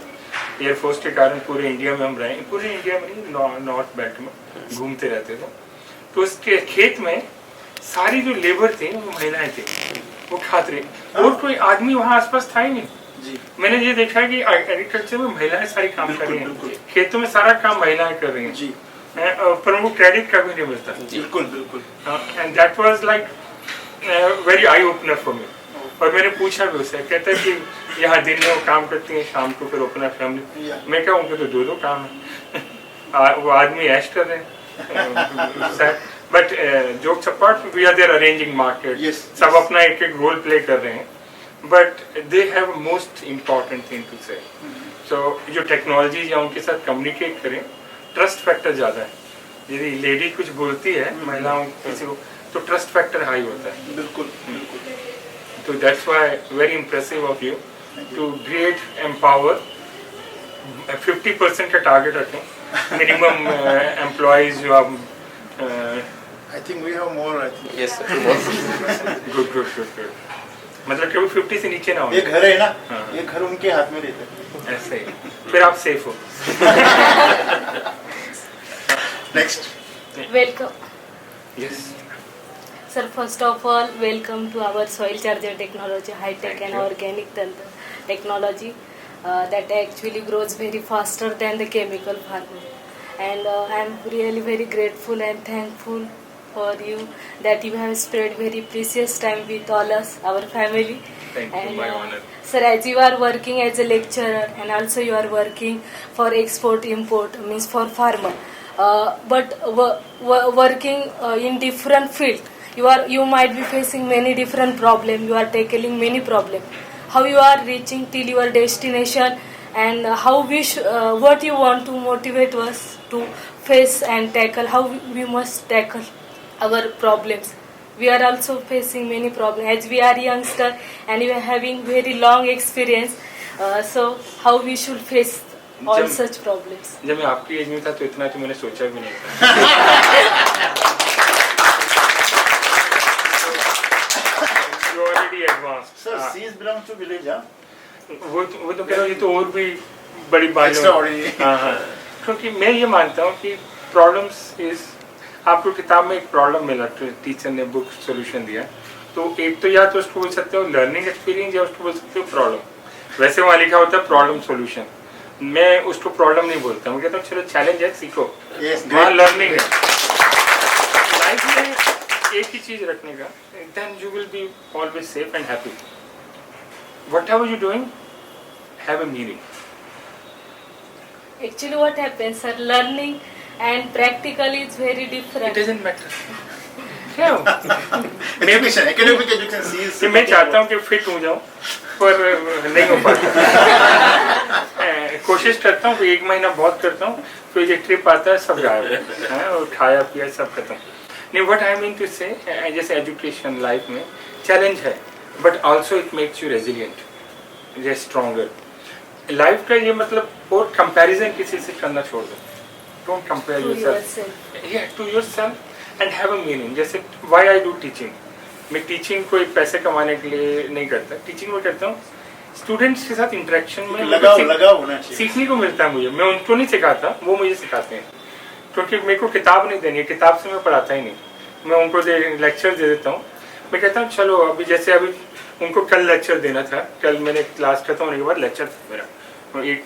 एयरफोर्स के कारण पूरे इंडिया में हम रहे, पूरे इंडिया में नहीं, नॉर्थ बेल्ट में घूमते रहते थे। तो उसके खेत में सारी जो लेबर थे वो महिलाएं थी, वो खाते। और कोई आदमी वहाँ आसपास था ही नहीं जी। मैंने ये देखा कि एग्रीकल्चर में महिलाएं सारी काम कर रही हैं, खेतों में सारा काम महिलाएं कर रही हैं जी। पर उनको क्रेडिट कभी नहीं मिलता। बिल्कुल बिल्कुल। And that was like very eye opener for me. और मैंने पूछा भी उससे, कहते हैं कि यहाँ दिन में वो काम करती हैं, शाम को फिर अपना फैमिली। मैं क्या, उनके तो दो काम है। वो आदमी ऐश कर रहे हैं। But jokes apart, we are there arranging market, सब अपना एक एक रोल प्ले कर रहे हैं। But they have most important thing to say. So जो टेक्नोलॉजी या उनके साथ कम्युनिकेट करें, ट्रस्ट फैक्टर ज़्यादा है। यदि लेडी कुछ बोलती है महिलाओं किसी को, तो ट्रस्ट फैक्टर हाई होता है। बिल्कुल बिल्कुल। तो that's why very impressive of you to great empower. 50% का टारगेट रखें मिनिमम एम्प्लॉयज जो आप। I think we have more, I think. Yes sir. Good good good good. मतलब कभी 50 से नीचे ना हो। ये घर है ना, हाँ। ये घर उनके हाथ में रहता है। ऐसे ही फिर आप सेफ हो। Next. Welcome. Yes Sir, first of all, welcome to our soil charger technology, high-tech Thank and you. organic technology that actually grows very faster than the chemical farming. And I'm really very grateful and thankful for you that you have spread very precious time with all us, our family. Thank you, And, my honor. Sir, as you are working as a lecturer and also you are working for export import, means for farmer, but working in different field, you might be facing many different problems. You are tackling many problems. How you are reaching till your destination, and how what you want to motivate us to face and tackle, how we must tackle our problems. We are also facing many problems as we are youngster and we are having very long experience. So how we should face all such problems? जब मैं आपकी as में था तो इतना तो मैंने सोचा भी नहीं था। You already advanced. Sir, seeds belongs to village, huh? वो तो कह रहा हूँ, ये तो और भी बड़ी बात है। Extraordinary. हाँ हाँ, क्योंकि मैं ये मानता हूँ कि प्रॉब्लम्स इज, आपको किताब में एक प्रॉब्लम मिला तो टीचर ने बुक सॉल्यूशन दिया, तो एक तो या तो उसको बोल सकते हो लर्निंग एक्सपीरियंस या उसको बोल सकते हो प्रॉब्लम। वैसे वहाँ लिखा होता है प्रॉब्लम सॉल्यूशन, मैं उसको प्रॉब्लम नहीं बोलता, मैं कहता हूँ चलो चैलेंज है, सीखो। Yes, वहाँ great. लर्निंग है। लाइफ में एक ही चीज रखने का, then you will be always safe and happy. Whatever you're doing, have a meaning. Actually what happens, sir, learning and practical is very It different. doesn't matter. क्यों? Education, academic education, seeds. कि मैं चाहता हूँ कि fit हो जाऊँ, पर नहीं हो पाता। कोशिश करता हूँ कि 1 महीना बहुत करता हूँ, फिर एक ट्रिप आता है, सब गायब है, और खाया पिया सब खत्म। नहीं, what I mean to say, जैसे एजुकेशन लाइफ में चैलेंज है, but also it makes you resilient, ये स्ट्रॉन्गर। लाइफ का ये मतलब, और कंपैरिजन किसी से करना छोड़ दो। Don't compare To yourself to yourself and have a meaning. जैसे व्हाई आई डू टीचिंग, मैं टीचिंग कोई पैसे कमाने के लिए नहीं करता, टीचिंग में करता हूँ स्टूडेंट्स के साथ इंटरेक्शन में लगाव होना चाहिए, सीखने को मिलता है मुझे। मैं उनको नहीं सिखाता, वो मुझे सिखाते हैं, क्योंकि मेरे को किताब नहीं देनी है, किताब से मैं पढ़ाता ही नहीं, मैं उनको लेक्चर दे देता हूँ। मैं कहता हूँ चलो अभी, जैसे अभी उनको कल लेक्चर देना था, कल मैंने क्लास खत्म होने के बाद लेक्चर था मेरा,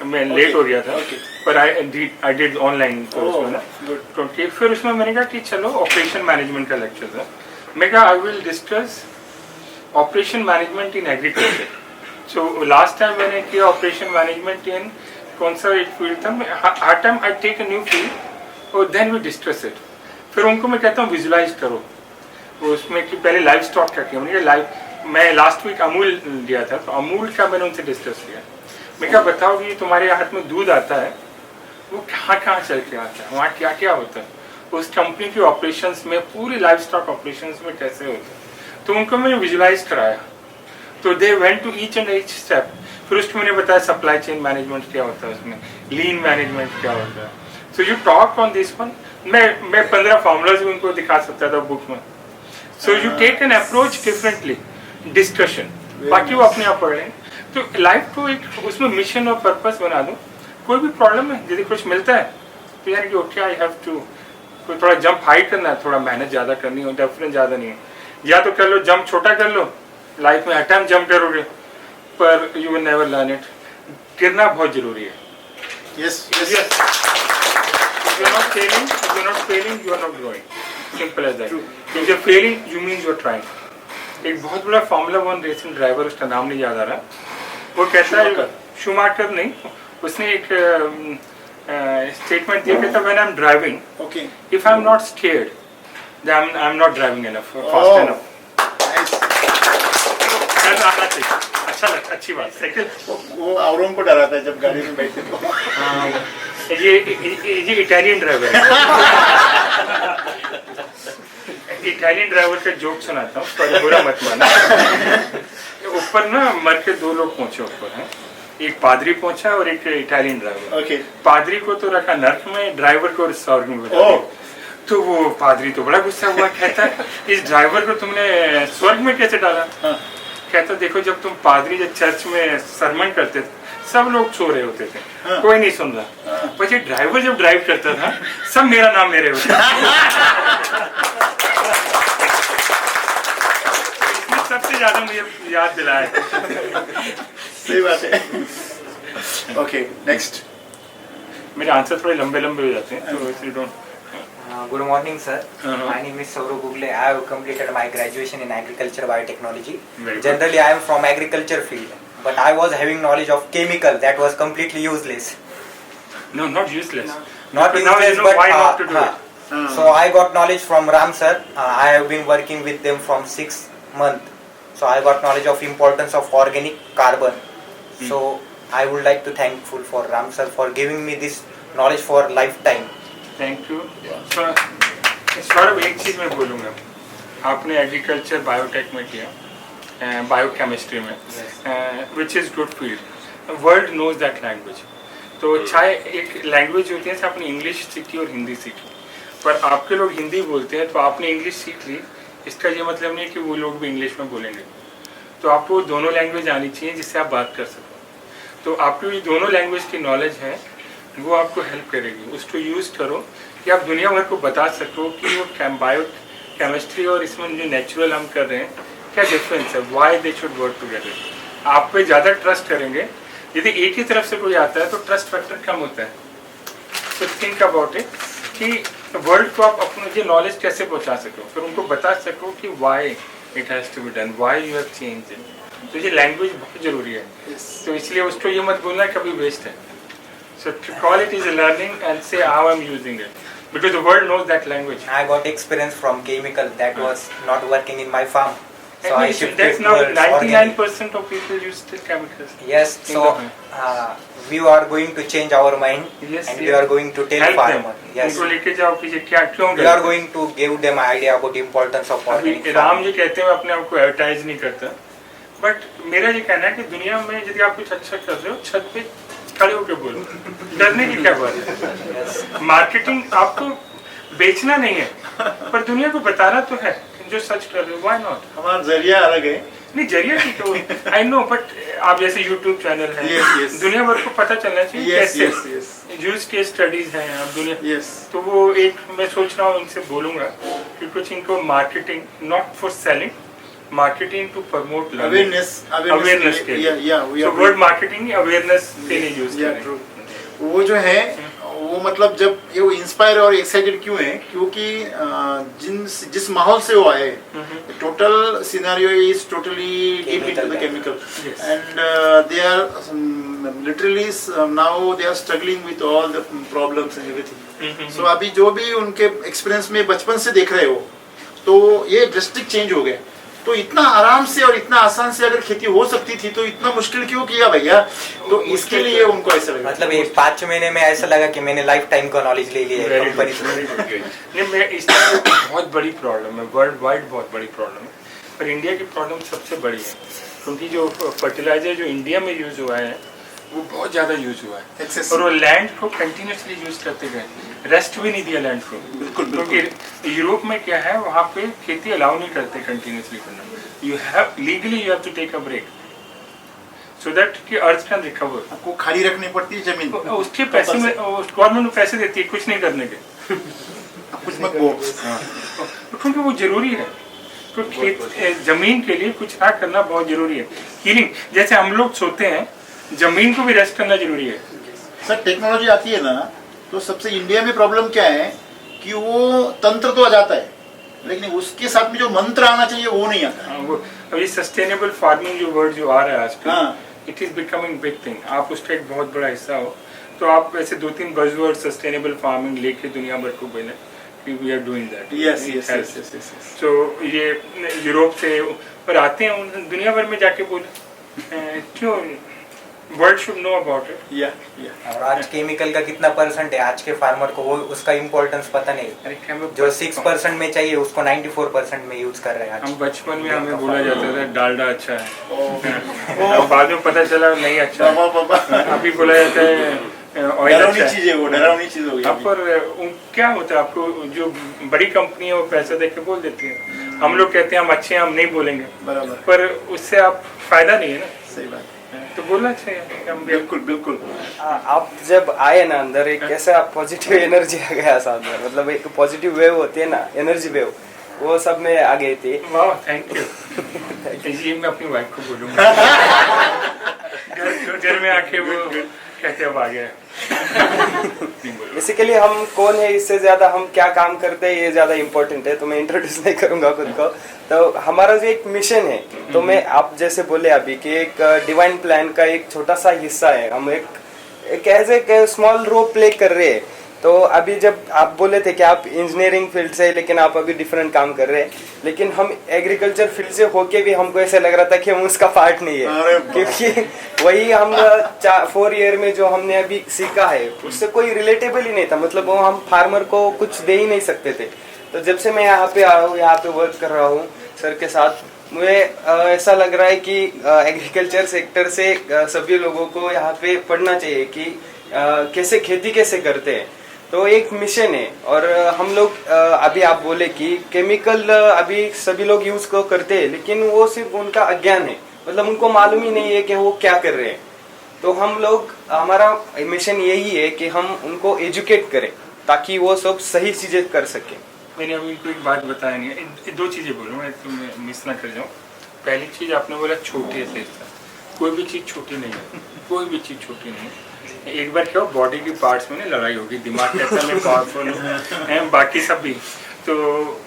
मैं लेट हो गया था, पर आई डिड ऑनलाइन कोर्स में ना, क्योंकि फिर उसमें मैंने कहा कि चलो ऑपरेशन मैनेजमेंट का लेक्चर था। मैं कहा I will discuss operation management in agriculture. So last time मैंने किया ऑपरेशन मैनेजमेंट इन कौन सा एक फील्ड था, हर time I take a new field और देन वी डिस्कस इट। फिर उनको मैं कहता हूँ विजुलाइज करो उसमें कि पहले लाइव स्टॉक क्या किया। मैंने लाइव, मैं लास्ट वीक अमूल दिया था, तो अमूल का मैंने उनसे डिस्कस किया। मैं क्या बताओ कि तुम्हारे हाथ में दूध आता है, वो कहाँ कहाँ चल के आता है, वहाँ क्या क्या होता है, उस कंपनी के ऑपरेशंस में, पूरी लाइव स्टॉक ऑपरेशंस में कैसे होता है। तो उनको मैंने विजुलाइज कराया, तो they went to each and each step. फिर उसको मैंने बताया सप्लाई चेन मैनेजमेंट क्या होता है, उसमें लीन मैनेजमेंट क्या होता है. So you talk on this one. मैं 15 फॉर्मूलाज उनको दिखा सकता था बुक में. So you take an approach differently, discussion, बाकी वो अपने आप पढ़ लें. तो लाइफ को एक उसमें मिशन और पर्पस बना दूं. कोई भी प्रॉब्लम है, यदि कुछ मिलता है तो यार कि ओके आई हैव टू, कोई थोड़ा जंप हाइट करना है, थोड़ा मेहनत ज़्यादा करनी हो, डिफरेंस ज़्यादा नहीं है. या तो कर लो जंप छोटा कर लो, लाइफ में हर टाइम जंप करोगे पर you will never learn it. गिरना बहुत जरूरी है. Yes Yes. If you're not failing, you are not growing. Simple as that. If you're failing, you mean you're trying. एक बहुत बड़ा Formula 1 रेसिंग ड्राइवर, उसका नाम नहीं याद आ रहा, वो कहता है, शूमाकर नहीं, उसने एक स्टेटमेंट दिया, कहता when I'm driving, okay, if I'm not scared, then I'm not driving enough, fast enough. आना चाहिए. अच्छा लग, अच्छी बात. सेकंड वो औरों को डराता है जब गाड़ी में बैठते तो. ये इटालियन ड्राइवर है. इटालियन ड्राइवर का जोक सुनाता हूँ, पर बुरा मत माना. ऊपर ना मर के 2 लोग पहुंचे ऊपर हैं. एक पादरी पहुंचा और एक इटालियन ड्राइवर. ओके. पादरी को तो रखा नर्क में, ड्राइवर को स्वर्ग में बिठा दिया. तो वो पादरी तो बड़ा गुस्सा हुआ, कहता है इस ड्राइवर को तुमने स्वर्ग में कैसे डाला? कहता देखो, जब तुम पादरी जब चर्च में सरमन करते थे, सब लोग सो रहे होते थे, कोई नहीं सुन रहा. पर ये ड्राइवर जब ड्राइव करता था, सब मेरा नाम ले रहे होते इसने सबसे ज्यादा मुझे याद दिलाया. सही बात है. Okay, next. मेरे आंसर थोड़े लंबे लंबे हो जाते हैं, तो इसलिए don't. Good morning, sir. My name is Saurav Google. I have completed my graduation in agriculture biotechnology. Generally, I am from agriculture field, but I was having knowledge of chemical that was completely useless. No, not useless. Not But now you useless, know but why not to do it. so I got knowledge from Ram sir. I have been working with them from 6 months. So I got knowledge of importance of organic carbon. So I would like to thankful for Ram sir for giving me this knowledge for lifetime. Thank you. Saurabh, एक चीज़ मैं बोलूँगा, आपने agriculture biotech में किया, biochemistry में, which is good field. World knows that language. तो चाहे एक लैंग्वेज होती है, आपने इंग्लिश सीखी और हिंदी सीखी, पर आपके लोग हिंदी बोलते हैं तो आपने इंग्लिश सीख ली, इसका ये मतलब नहीं कि वो लोग भी इंग्लिश में बोलेंगे. तो आपको दोनों लैंग्वेज आनी चाहिए जिससे आप बात कर सको. तो आपको ये दोनों लैंग्वेज की नॉलेज है, वो आपको हेल्प करेगी. उसको यूज़ करो कि आप दुनिया भर को बता सको कि वो बायो केमिस्ट्री और इसमें जो नेचुरल हम कर रहे हैं क्या डिफरेंस है, why they should work together. आप पे ज़्यादा ट्रस्ट करेंगे. यदि एक ही तरफ से कोई आता है तो ट्रस्ट फैक्टर कम होता है. तो थिंक अबाउट इट कि वर्ल्ड को आप अपना ये नॉलेज कैसे पहुंचा सको, फिर उनको बता सको कि why it has to be done, why you have change it. तो ये लैंग्वेज बहुत ज़रूरी है. तो इसलिए उसको ये मत बोलना कभी वेस्ट है. So to call it is a learning and say how I'm using it, because the world knows that language. I got experience from chemical that was not working in my farm. So I shifted That's now towards organic. 99% of people use still chemicals. Yes, in so the we are going to change our mind Yes, and yes. we are going to tell Help them. farmer. Yes, उनको लेके जाओ कि ये क्या क्यों we are going to give them idea about the importance of अभी organic Ram farming. जी कहते हैं मैं अपने आप को एडवर्टाइज नहीं करता, बट मेरा ये कहना है कि दुनिया में यदि आप कुछ अच्छा कर रहे हो, छत पे खड़े होकर बोलो, डरने की क्या बात है. मार्केटिंग आपको बेचना नहीं है, पर दुनिया को बताना तो है जो सच कर रहे हो. Why not. हमारा जरिया अलग है. नहीं, जरिया ठीक है, आई नो, बट आप जैसे यूट्यूब चैनल है, Yes. दुनिया भर को पता चलना चाहिए Yes, कैसे. yes, yes. Use case studies हैं आप दुनिया. Yes. तो वो एक मैं सोच रहा हूँ उनसे बोलूंगा कि कुछ इनको marketing, not for selling, marketing to promote awareness के लिए. वर्ड मार्केटिंग अवेयरनेस के लिए यूज करें. वो जो है वो मतलब जब ये वो इंस्पायर और एक्साइटेड क्यों है, क्योंकि जिस माहौल से वो आए, total scenario is totally deep into the chemical and they are literally now they are struggling with all the problems and everything. So अभी जो भी उनके एक्सपीरियंस में बचपन से देख रहे हो, तो ये ड्रास्टिक चेंज हो गया. तो इतना आराम से और इतना आसान से अगर खेती हो सकती थी तो इतना मुश्किल क्यों किया भैया. तो इसके लिए उनको ऐसा लगा, मतलब ये 5 महीने में ऐसा लगा कि मैंने लाइफ टाइम का नॉलेज ले लिया है कंपनी से. नहीं, मैं इस तरह बहुत बड़ी प्रॉब्लम है, वर्ल्ड वाइड बहुत बड़ी प्रॉब्लम है, पर इंडिया की प्रॉब्लम सबसे बड़ी है क्योंकि जो फर्टिलाइजर जो इंडिया में यूज हुआ है वो बहुत ज़्यादा यूज हुआ है Excessive. और वो लैंड को कंटिन्यूसली यूज करते गए, रेस्ट भी नहीं दिया लैंड को। बिल्कुल, क्योंकि यूरोप में क्या है, वहाँ पे खेती अलाउ नहीं करते कंटिन्यूसली करना। You have legally you have to take a break so that कि अर्थ कैन रिकवर। आपको खाली रखनी पड़ती है जमीन, उसके पैसे में गवर्नमेंट पैसे देती है कुछ नहीं करने के। आप कुछ मत बोलो। क्योंकि वो जरूरी है, तो खेत जमीन के लिए कुछ ना करना बहुत जरूरी है। हीलिंग जैसे हम लोग सोते हैं, जमीन को भी रेस्ट करना जरूरी है। सर टेक्नोलॉजी आती है ना, तो सबसे इंडिया में प्रॉब्लम क्या है कि वो तंत्र तो आ जाता है, लेकिन उसके साथ में जो मंत्र आना चाहिए वो नहीं आता। हाँ, वो अभी सस्टेनेबल फार्मिंग जो वर्ड जो आ रहा है आजकल, हाँ। It is becoming big thing. आप उसका एक बहुत बड़ा हिस्सा हो, तो आप ऐसे 2-3 बज़वर्ड सस्टेनेबल फार्मिंग लेके दुनिया भर को बोले कि we are doing that. Yes. तो ये यूरोप से पर आते हैं, उन दुनिया भर में जाके बोले क्यों, world should know about it. या और आज केमिकल का कितना परसेंट है आज के फार्मर को, वो उसका इम्पोर्टेंस पता नहीं। अरे हम जो 6% में चाहिए उसको 94% में यूज कर रहे हैं आज। हम बचपन में हमें बोला जाता था डालडा अच्छा है, अब बाद में पता चला नहीं अच्छा है। अभी बोला जाता है ऑयल डरावनी अच्छा चीज है, वो डरावनी चीज हो गई। अब पर क्या होता है, आपको जो बड़ी कंपनी है वो पैसा दे के बोल देती है। हम लोग कहते हैं हम अच्छे हैं, हम नहीं बोलेंगे, बराबर, पर उससे आप फायदा नहीं है ना। सही बात। तो बोलना चाहिए हम बिल्कुल बिल्कुल। आप जब आए ना अंदर, एक ऐसा पॉजिटिव एनर्जी आ गया सामने, मतलब एक पॉजिटिव वेव होती है ना, एनर्जी वेव, वो सब में आ गई थी। वाह थैंक यू। ये मैं अपनी वाइफ को बोलूंगा घर में आके वो कहते अब आ गया। बेसिकली हम कौन है इससे ज्यादा हम क्या काम करते हैं ये ज्यादा इम्पोर्टेंट है, तो मैं इंट्रोड्यूस नहीं करूंगा खुद को। तो हमारा जो एक मिशन है, तो मैं आप जैसे बोले अभी कि एक डिवाइन प्लान का एक छोटा सा हिस्सा है, हम एक as a small role play कर रहे हैं। तो अभी जब आप बोले थे कि आप इंजीनियरिंग फील्ड से, लेकिन आप अभी डिफरेंट काम कर रहे हैं, लेकिन हम एग्रीकल्चर फील्ड से होके भी हमको ऐसा लग रहा था कि हम उसका पार्ट नहीं है, क्योंकि वही हम 4 ईयर में जो हमने अभी सीखा है उससे कोई रिलेटेबल ही नहीं था। मतलब वो हम फार्मर को कुछ दे ही नहीं सकते थे। तो जब से मैं यहाँ पे आया हूँ, यहाँ पे वर्क कर रहा हूँ सर के साथ, मुझे ऐसा लग रहा है कि एग्रीकल्चर सेक्टर से सभी लोगों को यहाँ पे पढ़ना चाहिए कि कैसे खेती कैसे करते हैं। तो एक मिशन है। और हम लोग अभी आप बोले कि केमिकल अभी सभी लोग यूज को करते हैं, लेकिन वो सिर्फ उनका अज्ञान है, मतलब उनको मालूम ही नहीं है कि वो क्या कर रहे हैं। तो हम लोग, हमारा मिशन यही है कि हम उनको एजुकेट करें ताकि वो सब सही चीजें कर सके। मैंने अभी कोई बात बताया नहीं है, 2 चीजें बोलूँगा तो मैं मिस ना कर जाऊँ। पहली चीज आपने बोला छोटे से, कोई भी चीज छोटी नहीं है, कोई भी चीज छोटी नहीं है। एक बार क्या बॉडी की पार्ट्स में लड़ाई होगी, दिमाग कहता है मैं पावरफुल हूँ, बाकी सब भी। तो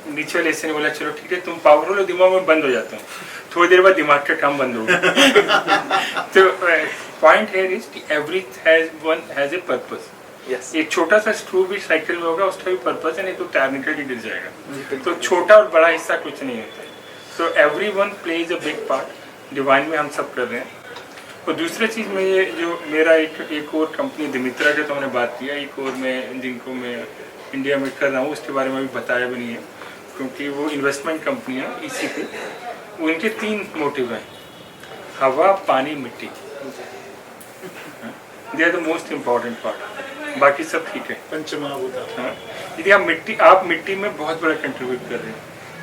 नीचे वाले ने बोला चलो ठीक है तुम पावरफुल हो, दिमाग में बंद हो जाता हूँ, थोड़ी देर बाद दिमाग का काम बंद होगा। तो पॉइंट है कि एवरी हैज ए पर्पस। एक छोटा सा स्क्रू भी साइकिल में होगा, उसका भी पर्पस है, नहीं तो टायर निकल के गिर जाएगा। तो छोटा और बड़ा हिस्सा कुछ नहीं होता है। तो everyone pledge a big part, divine में हम सब कर रहे हैं। और दूसरी चीज़ में ये जो मेरा एक और कंपनी दिमित्रा का तो हमने बात किया, एक और मैं जिनको मैं इंडिया में कर रहा हूँ उसके बारे में अभी बताया भी नहीं है, क्योंकि वो इन्वेस्टमेंट कंपनी है इसी पे। उनके 3 मोटिव हैं, हवा, पानी, मिट्टी। They are the most important part, बाकी सब ठीक है। पंचमहाभूत। हाँ, यदि आप मिट्टी में बहुत बड़ा कंट्रीब्यूट कर रहे हैं।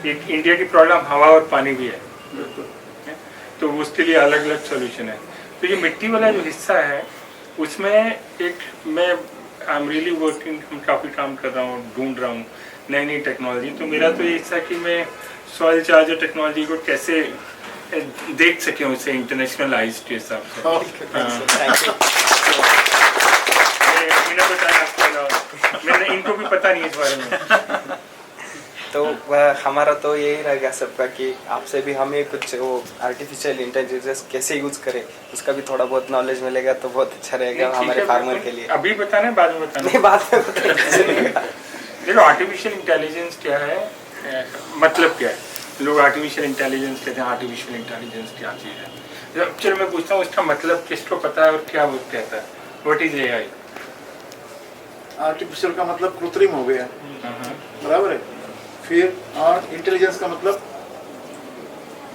एक इंडिया की प्रॉब्लम हवा और पानी भी है, तो उसके लिए अलग अलग सोल्यूशन है। तो ये मिट्टी वाला जो हिस्सा है उसमें एक मैं आई एम रियली वर्किंग, काफ़ी काम कर रहा हूँ, ढूंढ रहा हूँ नई नई टेक्नोलॉजी। तो मेरा तो ये हिस्सा कि मैं सॉइल चार्जर टेक्नोलॉजी को कैसे देख सके उसे इंटरनेशनलाइज के हिसाब से। मैंने बताया आपको, मैंने इनको भी पता नहीं इस बारे में। तो हमारा तो यही रहेगा सबका कि आपसे भी हमें कुछ वो आर्टिफिशियल इंटेलिजेंस कैसे यूज करें उसका भी थोड़ा बहुत नॉलेज मिलेगा तो बहुत अच्छा रहेगा हमारे फार्मर के लिए। अभी बताना है बाद में बताना? नहीं, बाद में बताइए। देखो आर्टिफिशियल इंटेलिजेंस क्या है, मतलब क्या है, लोग आर्टिफिशियल इंटेलिजेंस कहते हैं, आर्टिफिशियल इंटेलिजेंस क्या चीज़ है। चलो मैं पूछता हूँ उसका मतलब किसको पता है और क्या वो कहता है, व्हाट इज एआई? आर्टिफिशियल का मतलब कृत्रिम हो गया, बराबर है। फिर और इंटेलिजेंस का मतलब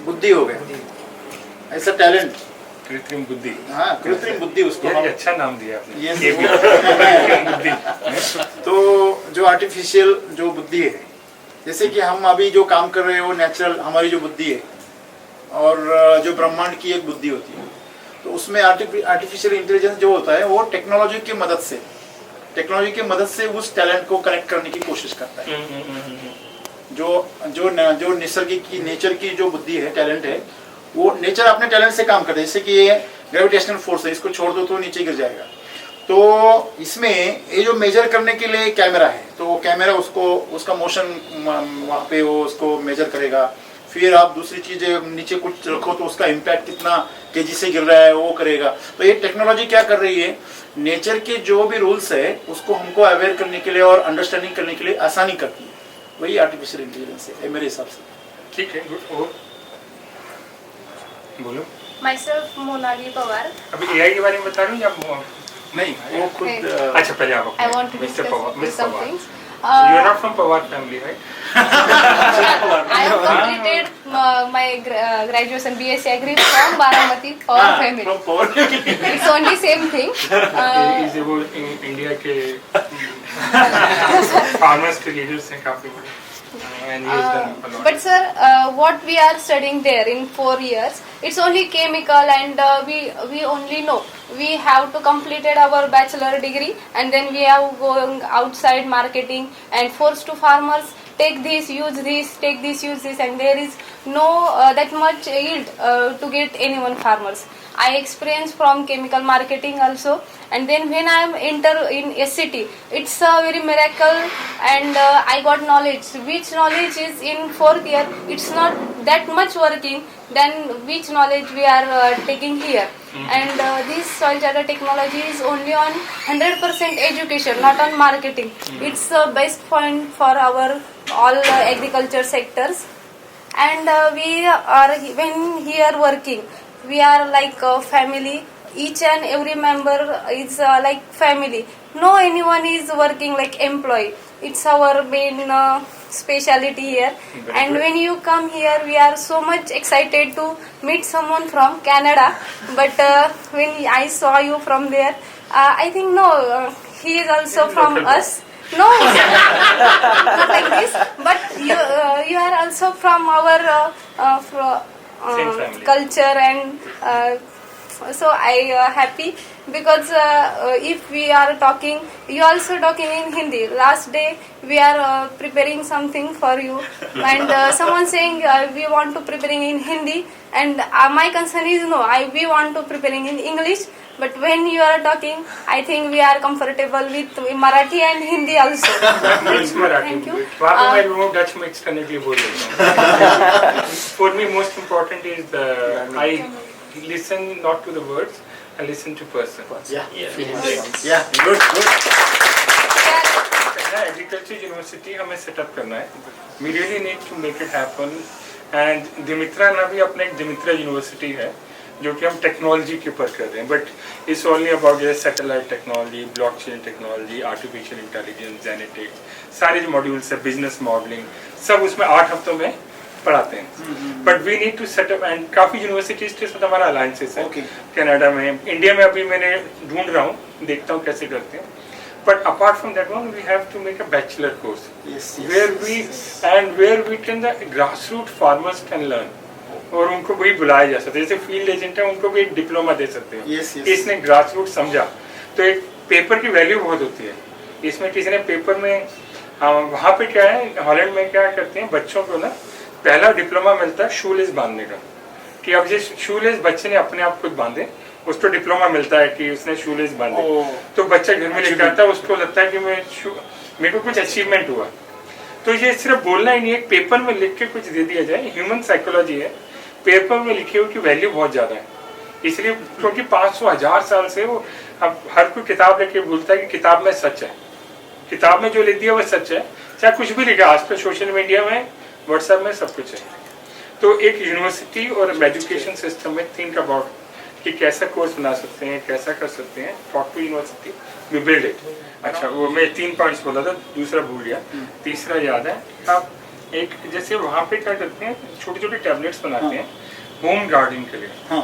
बुद्धि हो गया। ऐसा टैलेंट, कृत्रिम बुद्धि। हाँ कृत्रिम बुद्धि उसको ये हम अच्छा नाम दिया आपने। ये ये भी कृत्रिम बुद्धि। तो जो आर्टिफिशियल जो बुद्धि है, जैसे कि हम अभी जो काम कर रहे हैं वो नेचुरल हमारी जो बुद्धि है और जो ब्रह्मांड की एक बुद्धि होती है, तो उसमें आर्टिफिशियल इंटेलिजेंस जो होता है वो टेक्नोलॉजी की मदद से उस टैलेंट को कनेक्ट करने की कोशिश करता है। जो निसर्गिक की नेचर की जो बुद्धि है, टैलेंट है, वो नेचर अपने टैलेंट से काम करता है। जैसे कि ये ग्रेविटेशनल फोर्स है, इसको छोड़ दो तो नीचे गिर जाएगा। तो इसमें ये जो मेजर करने के लिए कैमरा है, तो वो कैमरा उसका मोशन वहाँ पे वो उसको मेजर करेगा। फिर आप दूसरी चीजें नीचे कुछ रखो तो उसका इम्पैक्ट कितना तेजी से गिर रहा है वो करेगा। तो ये टेक्नोलॉजी क्या कर रही है, नेचर के जो भी रूल्स है उसको हमको अवेयर करने के लिए और अंडरस्टैंडिंग करने के लिए आसानी करती है। वही आर्टिफिशियल इंटेलिजेंस है मेरे हिसाब से। ठीक है, गुड। और बोलो। Myself Monali Pawar. अभी एआई के बारे में बता रहे हो या नहीं? वो खुद अच्छा पहले आप I want to mister discuss Pawar, miss some Pawar. things. You are not from Pawar family, right? I have completed my graduation BSc Agri from Baramati Pawar family. from power It's only same thing. इसे वो India के farmers के leaders हैं काफी बड़े। And he has done a lot. But sir, what we are studying there in 4 years, it's only chemical, and we only know we have to completed our bachelor degree, and then we have going outside marketing and force to farmers, take this, use this, take this, use this, and there is no that much yield to get anyone farmers. I experienced from chemical marketing also, and then when I am enter in SCT, it's a very miracle, and I got knowledge. Which knowledge is in 4th year, it's not that much working than which knowledge we are taking here. And this soil charter technology is only on 100% education, not on marketing. It's the best point for our all agriculture sectors, and we are when here working. We are like a family. Each and every member is like family. No anyone is working like employee. It's our main speciality here. And when you come here, we are so much excited to meet someone from Canada. But when I saw you from there, I think no, he is also from us. No, not like this. But you are also from our culture, and so I happy because if we are talking, you also talking in Hindi. Last day we are preparing something for you, and someone saying we want to preparing in Hindi, and my concern is no, we want to preparing in English. But when you are talking, I think we are comfortable with Marathi and Hindi also. Mixed Marathi. Thank you. वहाँ पे मैं वो Dutch mix करने के लिए बोल रहा हूँ। For me, most important is I listen not to the words, I listen to person. yeah good agriculture university हमें सेटअप करना है। We really need to make it happen. And दिमित्रा ना भी अपने एक दिमित्रा यूनिवर्सिटी है जो कि हम टेक्नोलॉजी के ऊपर कर रहे हैं, but it's only about satellite technology, blockchain technology, artificial intelligence, genetics, सारे जो मॉड्यूल्स है, बिजनेस मॉडलिंग, सब उसमें 8 हफ्तों में पढ़ाते हैं। But we need to set up, and काफ़ी यूनिवर्सिटीज के साथ हमारा अलायंसेस है कनाडा में, इंडिया में अभी मैंने ढूंढ रहा हूँ, देखता हूँ कैसे करते हैं। But apart from that one, we have to make a bachelor course where we can the grassroots farmers can learn. और उनको भी बुलाया जा सकता है, जैसे फील्ड एजेंट है उनको भी एक डिप्लोमा दे सकते हैं। इसने ग्रास रूट समझा तो एक पेपर की वैल्यू बहुत होती है। इसमें किसी ने पेपर में वहाँ पे क्या है, हॉलैंड में क्या करते हैं, बच्चों को ना पहला डिप्लोमा मिलता है शूलेस बांधने का, कि अब ये शूलेस बच्चे ने अपने आप खुद बांधे, उसको डिप्लोमा मिलता है कि उसने शूलेस बांधे। तो बच्चा घर में लेकर आता है, उसको लगता है कि मेरे को कुछ अचीवमेंट हुआ। तो ये सिर्फ बोलना ही नहीं है, पेपर में लिख के कुछ दे दिया जाए। ह्यूमन साइकोलॉजी है, पेपर में लिखे हुए की वैल्यू बहुत ज्यादा है, इसलिए क्योंकि 500,000 साल से वो अब हर कोई किताब लेके बोलता है कि किताब में सच है, किताब में जो लिख दिया वो सच है, चाहे कुछ भी लिखा। आज तो सोशल मीडिया में, व्हाट्सएप में सब कुछ है। तो एक यूनिवर्सिटी और एजुकेशन सिस्टम में थिंक अबाउट कि कैसा कोर्स बना सकते हैं, कैसा कर सकते हैं। Talk to university, we build it. अच्छा, वो मैं 3 पॉइंट्स बोला था, दूसरा भूल गया, तीसरा याद है। आप एक जैसे वहाँ पे क्या करते हैं, छोटे छोटे टैबलेट्स बनाते हैं, होम गार्डनिंग के लिए। हाँ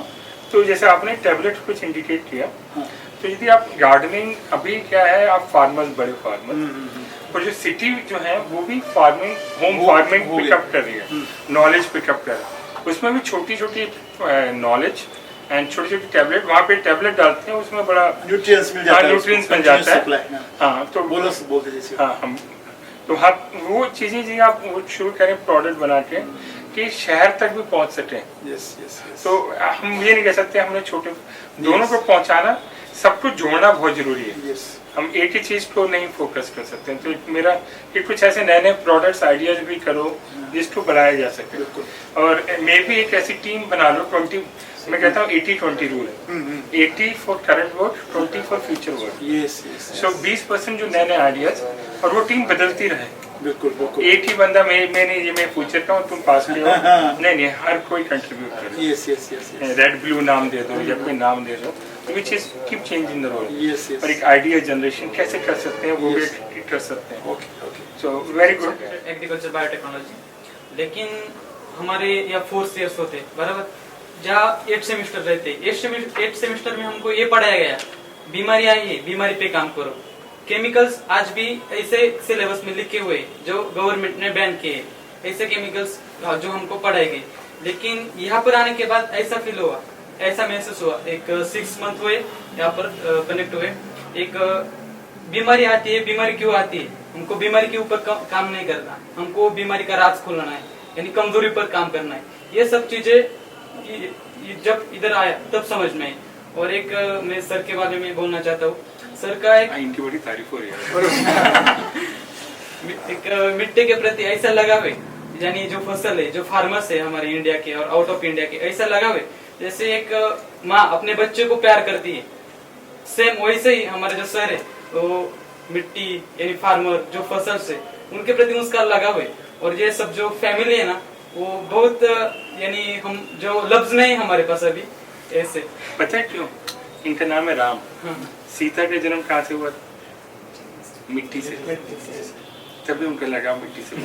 तो जैसे आपने टैबलेट कुछ इंडिकेट किया, हाँ तो यदि आप गार्डनिंग अभी क्या है, आप फार्मर्स, बड़े फार्मर्स, और जो सिटी जो है वो भी फार्मिंग, होम फार्मिंग पिकअप कर रही है, नॉलेज पिकअप कर रहा है, उसमें भी छोटी छोटी नॉलेज एंड छोटी छोटी टैबलेट, वहाँ पे टैबलेट डालते हैं, उसमें बड़ा न्यूट्रिएंट्स मिल जाता है, न्यूट्रिएंट्स मिल जाता है। हाँ तो बोलस बोलते जैसे। हाँ हम तो हाँ वो चीज़ें जी आप वो शुरू करें प्रोडक्ट बना के कि शहर तक भी पहुंच सकें। Yes yes yes. तो हम ये नहीं कह सकते हमने छोटे, दोनों को पहुंचाना, सबको जोड़ना बहुत जरूरी है। यस। हम एक ही चीज को नहीं फोकस कर सकते। तो मेरा कि कुछ ऐसे नए नए प्रोडक्ट्स आइडियाज भी करो जिसको बनाया जा सके, और मे भी एक ऐसी टीम बना लो 20, मैं कहता हूँ 80-20 rule, 80 for current work, 20 for future work. Yes yes. So 20% जो नए नए आइडियाज, और वो टीम बदलती रहे। बिल्कुल बिल्कुल। एक ही बंदा मैं फ्यूचर का हूँ, तुम पास के हो, नहीं हर कोई कंट्रीब्यूट करे। Yes yes yes. Red blue नाम दे दो या कोई नाम दे दो, which is keep changing the role. Yes yes. और एक आइडिया जनरेशन कैसे कर सकते हैं वो भी कर सकते हैं। Okay okay. So very good. Agriculture biotechnology, लेकिन हमारे यहाँ 4 ईयर्स होते बराबर, जहाँ 8 सेमेस्टर रहते, 8 सेमेस्टर में हमको ये पढ़ाया गया, बीमारी आई है, बीमारी पे काम करो। केमिकल्स आज भी ऐसे सिलेबस में लिखे हुए जो गवर्नमेंट ने बैन किए, ऐसे केमिकल्स जो हमको पढ़ाए गए। लेकिन यहाँ पर आने के बाद ऐसा फील हुआ, ऐसा महसूस हुआ, एक 6 मंथ हुए यहाँ पर कनेक्ट हुए, एक बीमारी आती है, बीमारी क्यों आती है, हमको बीमारी के ऊपर काम नहीं करना, हमको बीमारी का राज खोलना है, यानी कमजोरी पर काम करना है। ये सब चीजें जब इधर आया तब समझ में आई। और एक मैं सर के बारे में बोलना चाहता हूँ, सर का इनकी बड़ी तारीफ हो रही है। एक मिट्टी के प्रति ऐसा लगावे, यानी जो फसल है, जो फार्मर्स है हमारे इंडिया के और आउट ऑफ इंडिया के, ऐसा लगावे जैसे एक माँ अपने बच्चे को प्यार करती है, सेम वैसे ही हमारे जो सर है वो मिट्टी यानी फार्मर जो फसल से उनके प्रति उसका लगाव है। और ये सब जो फैमिली है ना, वो बहुत यानी हम जो लफ्ज नहीं हमारे पास अभी ऐसे। पता है क्यों? इनका नाम है राम। सीता का जन्म कहाँ से हुआ? मिट्टी से, तभी उनका लगाव मिट्टी से।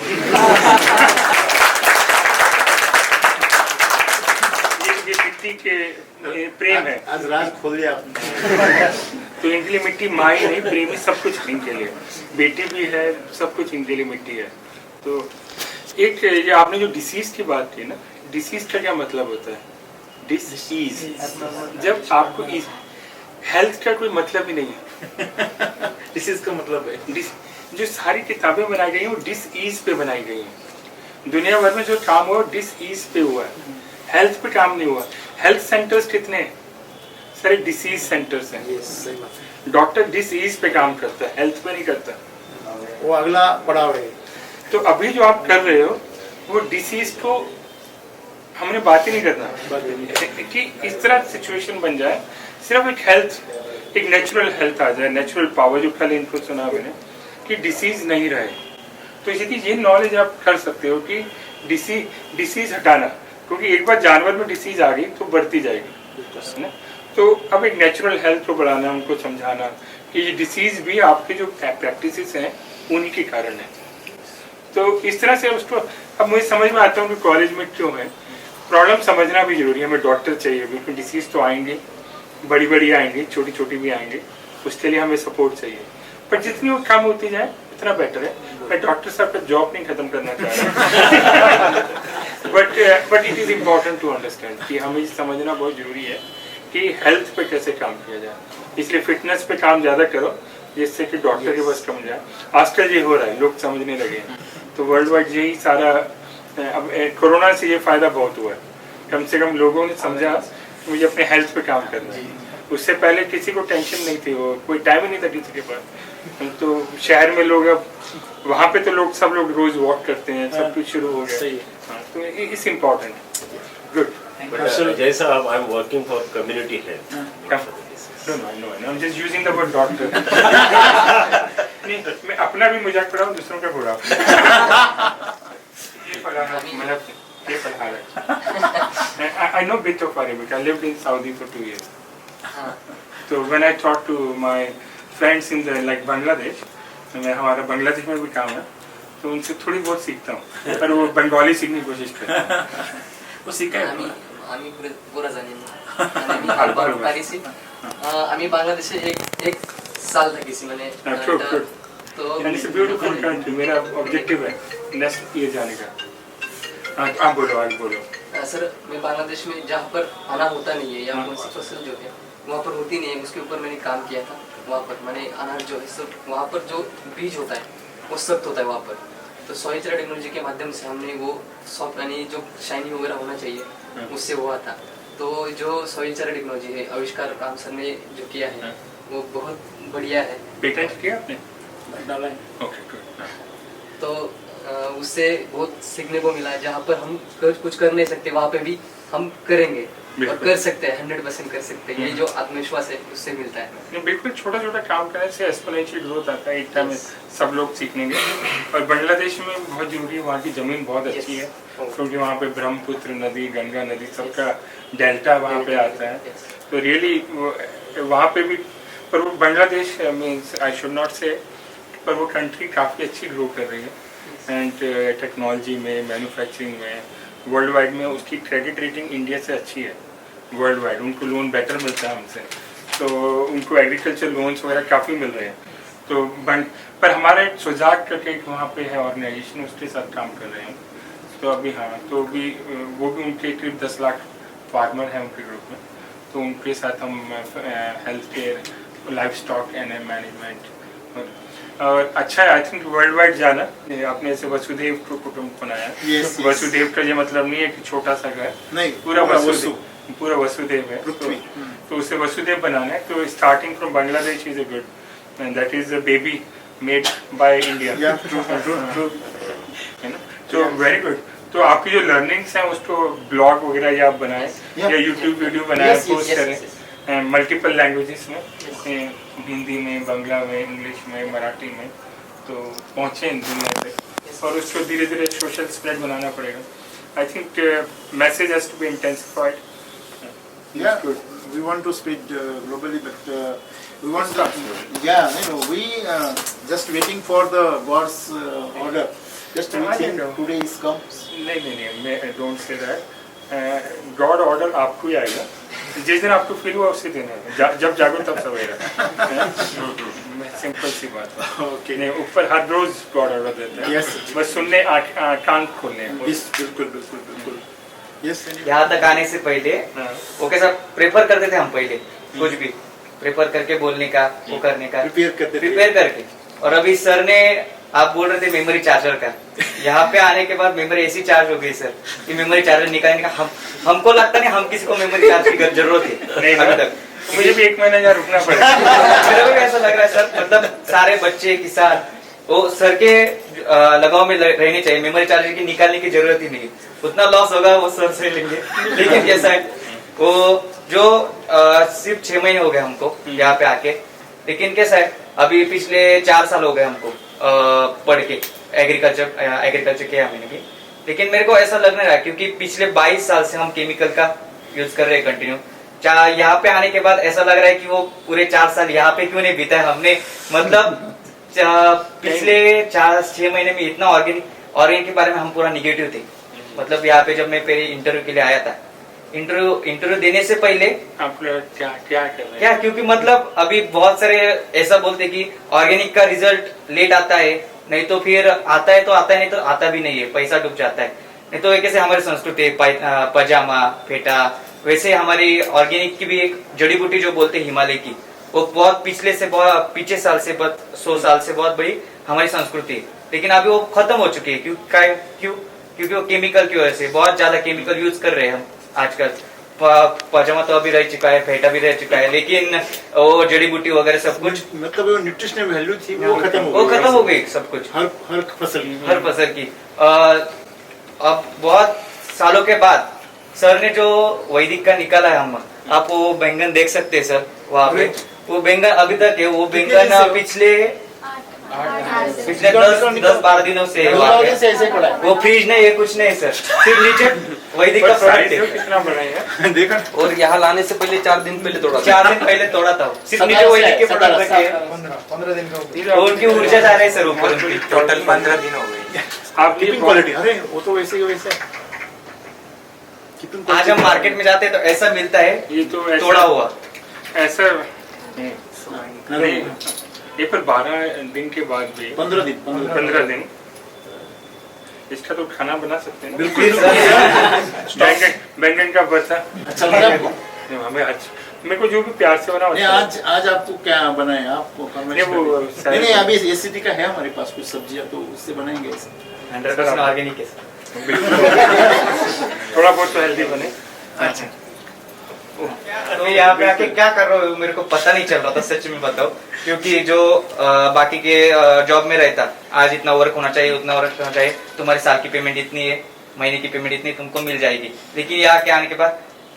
ये मिट्टी के प्रेम है। आज राज खोल दिया आपने। तो इनके लिए मिट्टी माँ ही नहीं, प्रेम ही सब कुछ इनके लिए, बेटी भी है, सब कुछ इनके लिए मिट्टी है। तो एक ये आपने जो डिसीज की बात की ना, डिसीज का क्या मतलब होता है? डिसीज, जब आपको हेल्थ का कोई मतलब ही नहीं है। डिसीज का मतलब है, जो सारी किताबें बनाई गई हैं वो डिसईज पे बनाई गई हैं। दुनिया भर में जो काम हुआ डिसईज पे हुआ है, हेल्थ पे काम नहीं हुआ। हेल्थ सेंटर्स कितने हैं? सारे डिसीज सेंटर्स हैं। डॉक्टर डिसईज पे काम करता है, हेल्थ पे नहीं करता। वो अगला पड़ाव है। तो अभी जो आप कर रहे हो वो डिसीज को हमने बात ही नहीं करना कि इस तरह सिचुएशन बन जाए, सिर्फ एक हेल्थ, एक नेचुरल हेल्थ आ जाए, नेचुरल पावर, जो कल इनको सुना मैंने कि डिसीज नहीं रहे। तो यदि ये नॉलेज आप कर सकते हो कि डिसीज हटाना, क्योंकि एक बार जानवर में डिसीज आ गई तो बढ़ती जाएगी ना। तो अब एक नेचुरल हेल्थ को बढ़ाना, उनको समझाना कि ये डिसीज भी आपके जो प्रैक्टिसेस हैं उन्हीं के कारण है। तो इस तरह से उसको अब मुझे समझ में आता है कि कॉलेज में क्यों है, प्रॉब्लम समझना भी जरूरी है। हमें डॉक्टर चाहिए, बिल्कुल डिसीज तो आएंगे, बड़ी बड़ी आएंगी, छोटी छोटी भी आएंगे, उसके लिए हमें सपोर्ट चाहिए। पर जितनी वो कम होती जाए उतना बेटर है। मैं डॉक्टर साहब का जॉब नहीं खत्म करना चाह रहा, but it is important to understand कि हमें समझना बहुत जरूरी है कि हेल्थ पे कैसे काम किया जाए। इसलिए फिटनेस पे काम ज्यादा करो जिससे कि डॉक्टर के बस कम जाए। आजकल ये हो रहा है, लोग समझने लगे हैं। तो वर्ल्ड वाइड यही सारा, अब कोरोना से ये फायदा बहुत हुआ है, कम से कम लोगों ने समझा मुझे अपने हेल्थ पे काम करना है। उससे पहले किसी को टेंशन नहीं थी, वो कोई टाइम ही नहीं था किसी के पास। तो शहर में लोग, अब वहाँ पे तो लोग सब लोग रोज वॉक करते हैं, सब कुछ शुरू हो गया। तो इट्स इम्पोर्टेंट। गुड। जैसा I am working for community health. No, I'm just using the word doctor. नहीं, मैं अपना भी मजाक कर रहा हूँ, दूसरों का बुरा। ये फलाना, मतलब ये फलाना। I know bit of Arabic. I lived in Saudi for 2 years. So when I talk to my friends in the like Bangladesh, मैं हमारा बांग्लादेश में भी काम है, तो उनसे थोड़ी बहुत सीखता हूँ, पर वो बंगाली सीखने की कोशिश करता हूँ। वो सीखा है आम्ही पुरा जाणीन आणि मी हालपार पारिसी आम्ही बांग्लादेशे एक साल থাকিছি মানে तो इट्स अ ब्यूटीफुल कंट्री। मेरा ऑब्जेक्टिव है नेक्स्ट ईयर जाने का। आप बोलो। सर मैं बांग्लादेश में जहाँ पर अनाज होता नहीं है या कौन सी फसल जो है वहाँ पर होती नहीं है, उसके ऊपर मैंने काम किया था। वहाँ पर मैंने अनाज जो है सब वहाँ पर जो बीज होता है वो सख्त होता है वहाँ पर, तो सॉइल चारा टेक्नोलॉजी के माध्यम से हमने वो सॉफ्ट यानी जो शाइनी वगैरह होना चाहिए उससे हुआ था। तो जो सॉइल चारा टेक्नोलॉजी है आविष्कार राम सर ने जो किया है वो बहुत बढ़िया है। पेटेंट किया आपने? डाला है। Okay good. तो उससे बहुत सीखने को मिला, जहाँ पर हम कुछ कर नहीं सकते वहाँ पे भी हम करेंगे और कर सकते हैं, 100% कर सकते हैं। ये जो आत्मविश्वास है उससे मिलता है। बिल्कुल छोटा छोटा काम करने से एक्सपोनेंशियल ग्रोथ आता है, एक टाइम में सब लोग सीखेंगे। और बांग्लादेश में बहुत जरूरी है, वहाँ की जमीन बहुत अच्छी है क्योंकि वहाँ पे ब्रह्मपुत्र नदी, गंगा नदी सबका डेल्टा वहाँ पे आता है। तो रियली वहाँ पे भी, पर वो Bangladesh means I should not से, पर वो कंट्री काफ़ी अच्छी ग्रो कर रही है एंड टेक्नोलॉजी में, मैन्युफैक्चरिंग में, वर्ल्ड वाइड में उसकी क्रेडिट रेटिंग इंडिया से अच्छी है वर्ल्ड वाइड। उनको लोन बेटर मिलता है हमसे, तो उनको एग्रीकल्चर लोन्स वगैरह काफ़ी मिल रहे हैं। तो पर हमारा एक सुजाक करके एक वहाँ पे है ऑर्गेनाइजेशन, उसके साथ काम कर रहे हैं। तो अभी हाँ, तो भी वो भी उनके करीब 10 लाख फार्मर हैं उनके ग्रुप में, तो उनके साथ हम health care, life stock and management और अच्छा है। आई थिंक वर्ल्ड वाइड जाना, आपने ऐसे वसुदेव कुटुंब बनाया। वसुदेव का ये मतलब नहीं है कि छोटा सा घर, नहीं, पूरा वसुदेव है। तो उसे वसुदेव बनाना है। तो starting from Bangladesh is a good, and that is a baby made by India, है ना। तो वेरी गुड। तो आपकी जो लर्निंग्स हैं उसको ब्लॉग वगैरह या आप बनाए या यूट्यूब वीडियो बनाए, पोस्ट करें मल्टीपल लैंग्वेजेस में, हिंदी में, बांग्ला में, इंग्लिश में, मराठी में, तो पहुँचे दुनिया तक। और उसको धीरे धीरे सोशल स्प्रेड बनाना पड़ेगा। I think message has to be intensified. Yeah, we want to spread globally, but we want to, yeah, we just waiting for the God's order. Just we think today is comes. नहीं, मैं don't say that. God order आपको ही आएगा जिस दिन आपको feel हुआ उसी दिन है, जब जागो तब सवेरा। सिंपल सी बात है। Okay. नहीं, ऊपर हर रोज गॉड ऑर्डर देता है। Yes. बस सुनने कान खोलने हैं। बिल्कुल। Yes. यहाँ तक आने से पहले वो कैसा प्रेफर करते थे हम, पहले कुछ भी प्रेफर करके बोलने का, वो करने का, प्रिपेयर करके। और अभी सर ने, आप बोल रहे थे मेमोरी चार्जर का, यहाँ पे आने के बाद मेमोरी ऐसी चार्ज हो गई सर कि मेमोरी चार्जर निकालने का हमको लगता नहीं हम किसी को मेमोरी चार्ज की जरूरत है नहीं अभी तक। मुझे भी 1 महीना यहाँ रुकना पड़ेगा। मेरा भी ऐसा लग रहा है सर, मतलब सारे बच्चे किसान वो सर के लगाव में रहने चाहिए, मेमोरी चार्जर की निकालने की जरूरत ही नहीं, उतना लॉस होगा वो सर से लेंगे। लेकिन कैसा है वो जो सिर्फ 6 महीने हो गए हमको यहाँ पे आके, लेकिन कैसा है अभी पिछले 4 साल हो गए हमको पढ़ के एग्रीकल्चर किया मैंने भी। लेकिन मेरे को ऐसा लग नहीं रहा क्योंकि पिछले 22 साल से हम केमिकल का यूज कर रहे हैं कंटिन्यू। यहाँ पे आने के बाद ऐसा लग रहा है कि वो पूरे 4 साल यहाँ पे क्यों नहीं बिताए हमने, मतलब पिछले 4-6 महीने में इतना ऑर्गेनिक के बारे में हम पूरा निगेटिव थे। मतलब यहाँ पे जब मैं पहले इंटरव्यू के लिए आया था, इंटरव्यू देने से पहले आप क्या कर रहे हैं, क्योंकि मतलब अभी बहुत सारे ऐसा बोलते कि ऑर्गेनिक का रिजल्ट लेट आता है, नहीं तो फिर आता है तो आता है, नहीं तो आता भी नहीं है, पैसा डूब जाता है। नहीं तो कैसे हमारी संस्कृति पजामा फेटा, वैसे हमारी ऑर्गेनिक की भी एक जड़ी बूटी जो बोलते हैं हिमालय की, वो बहुत पिछले साल से 100 साल से बहुत बड़ी हमारी संस्कृति है। लेकिन अभी वो खत्म हो चुकी है। क्योंकि वो केमिकल की वजह से बहुत ज्यादा केमिकल यूज कर रहे हैं हम आजकल। पजामा तो अभी रह चुका है, फेटा भी रह चुका है, लेकिन वो जड़ी बूटी वगैरह सब कुछ, मतलब वो न्यूट्रिशनल वैल्यू थी वो खत्म हो गई सब कुछ, हर फसल की। अब बहुत सालों के बाद सर ने जो वैदिक का निकाला है, हम आप वो बैंगन देख सकते हैं सर वहाँ पे, वो बैंगन अभी तक है, वो बैंगन पिछले 10-12 दिनों से वो फ्रीज नहीं है, कुछ नहीं सर, सिर्फ नीचे वैदिक का प्रोडक्ट है। कितना बड़ा है देखा। और यहाँ लाने से पहले 4 दिन पहले तोड़ा था। 4 दिन पहले तोड़ा था, सिर्फ नीचे वैदिक के प्रोडक्ट रखे हैं। 15 दिन का उनकी ऊर्जा जा रही है सर ऊपर, टोटल 15 दिन हो गए। आपकी क्वालिटी, अरे वो तो वैसे ही वैसे आज हम मार्केट में जाते हैं तो ऐसा मिलता है, ये तो ऐसा, तोड़ा हुआ ऐसा नहीं, ये पर 12 दिन के बाद भी 15 दिन इसका तो खाना बना सकते हैं। बिल्कुल बैंगन का भरता अच्छा लगा आपको? हमें मेरे को जो भी प्यार से बना नहीं, आज आपको क्या बनाए आपको? नहीं अभी एसिटी का है हमारे पास कुछ सब्जियां, तो उससे बनाएंगे। 100% ऑर्गेनिक है। थोड़ा बहुत तो हेल्दी बने। अच्छा, तो यहाँ पे आके क्या कर रहे हो मेरे को पता नहीं चल रहा था, सच में बताओ, क्योंकि जो बाकी के जॉब में रहता, आज इतना वर्क होना चाहिए, उतना वर्क होना चाहिए, तुम्हारी साल की पेमेंट इतनी है, महीने की पेमेंट इतनी तुमको मिल जाएगी। लेकिन यहाँ के आने के बाद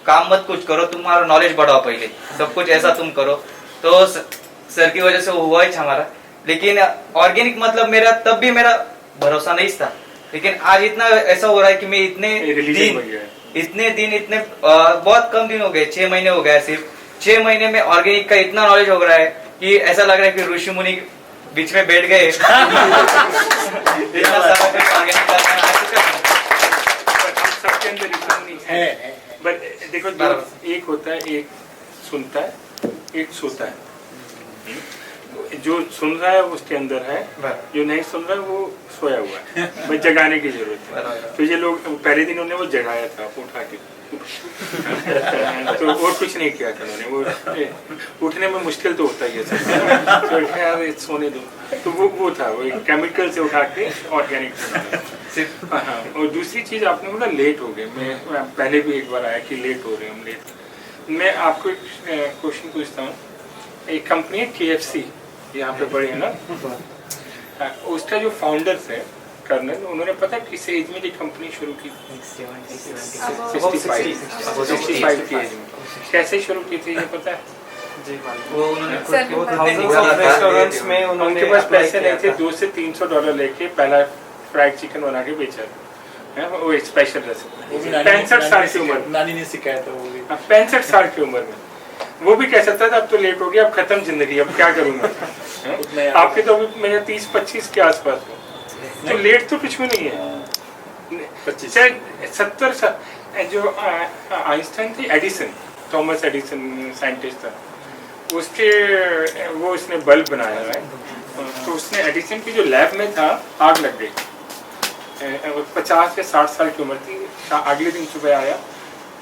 काम मत कुछ करो, तुम्हारा नॉलेज बढ़ाओ, पहले सब कुछ ऐसा तुम करो। तो सर की वजह से हुआ ही हमारा। लेकिन ऑर्गेनिक मतलब मेरा तब भी मेरा भरोसा नहीं था, लेकिन आज इतना ऐसा हो रहा है कि मैं इतने दिन बहुत कम दिन हो गए, 6 महीने हो गए, सिर्फ 6 महीने में ऑर्गेनिक का इतना नॉलेज हो रहा है कि ऐसा लग रहा है कि ऋषि मुनि बीच में बैठ गए। इतना सारा कुछ ऑर्गेनिक सबके अंदर इतना नहीं है। बट देखो, एक होता है, एक सुनता है, एक सोता है। जो सुन रहा है उसके अंदर है, जो नहीं सुन रहा है वो सोया हुआ है, बस जगाने की जरूरत है। तो ये लोग पहले दिन उन्होंने वो जगाया था उठा के तो और कुछ नहीं किया था उन्होंने, वो उठने में मुश्किल तो होता ही है, तो यार सोने दो, तो वो था, वो एक केमिकल से उठा के ऑर्गेनिक। हाँ, और दूसरी चीज आपने बोला लेट हो गए, मैं पहले भी एक बार आया कि लेट हो रहे हम लेट। मैं आपको एक क्वेश्चन पूछता हूँ, एक कंपनी है KFC, यहाँ पे बड़ी है ना, उसका जो फाउंडर्स है कर्नल, उन्होंने पता किस एज में ये कंपनी शुरू की? 65 की एज में। कैसे शुरू की थी ये पता है? वो उन्होंने उनके पास पैसे नहीं थे, $200 से $300 लेके पहला फ्राइड चिकन बना के बेचा था, वो स्पेशल रेसिपी। 65 साल की उम्र, नानी ने सिखाया था वो भी। 65 साल की उम्र में वो भी कह सकता था अब तो लेट हो गया, अब खत्म जिंदगी, अब क्या करूंगा। आपके तो अभी मेरे 30-25 के आसपास हो, तो लेट तो कुछ भी नहीं है। 70 साल जो आइंस्टाइन थे, एडिसन, थॉमस एडिसन साइंटिस्ट था, उसके वो उसने बल्ब बनाया है, तो उसने एडिसन की जो लैब में था आग लग गई, 50 या 60 साल की उम्र थी। अगले दिन सुबह आया,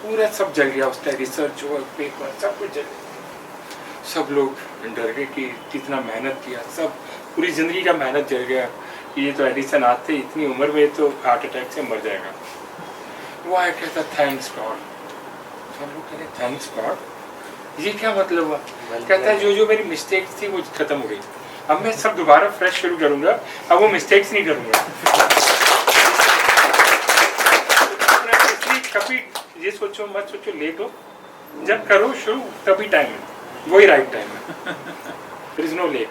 पूरा सब जल गया, उसका रिसर्च और पेपर सब कुछ जल गया। सब लोग डर गए कि कितना मेहनत किया, सब पूरी जिंदगी का मेहनत जल गया। ये तो एडिसन आते इतनी उम्र में तो हार्ट अटैक से मर जाएगा। वो आया कहता थैंक्स गॉड। सब लोग कहते थैंक्स गॉड, ये क्या मतलब हुआ? कहता है जो मेरी मिस्टेक्स थी वो खत्म हो गई, अब मैं सब दोबारा फ्रेश शुरू करूंगा, अब वो मिस्टेक्स नहीं करूंगा। कभी ये सोचो मत सोचो लेट हो, जब करो शुरू तभी टाइम है, वही राइट टाइम है। There is no late.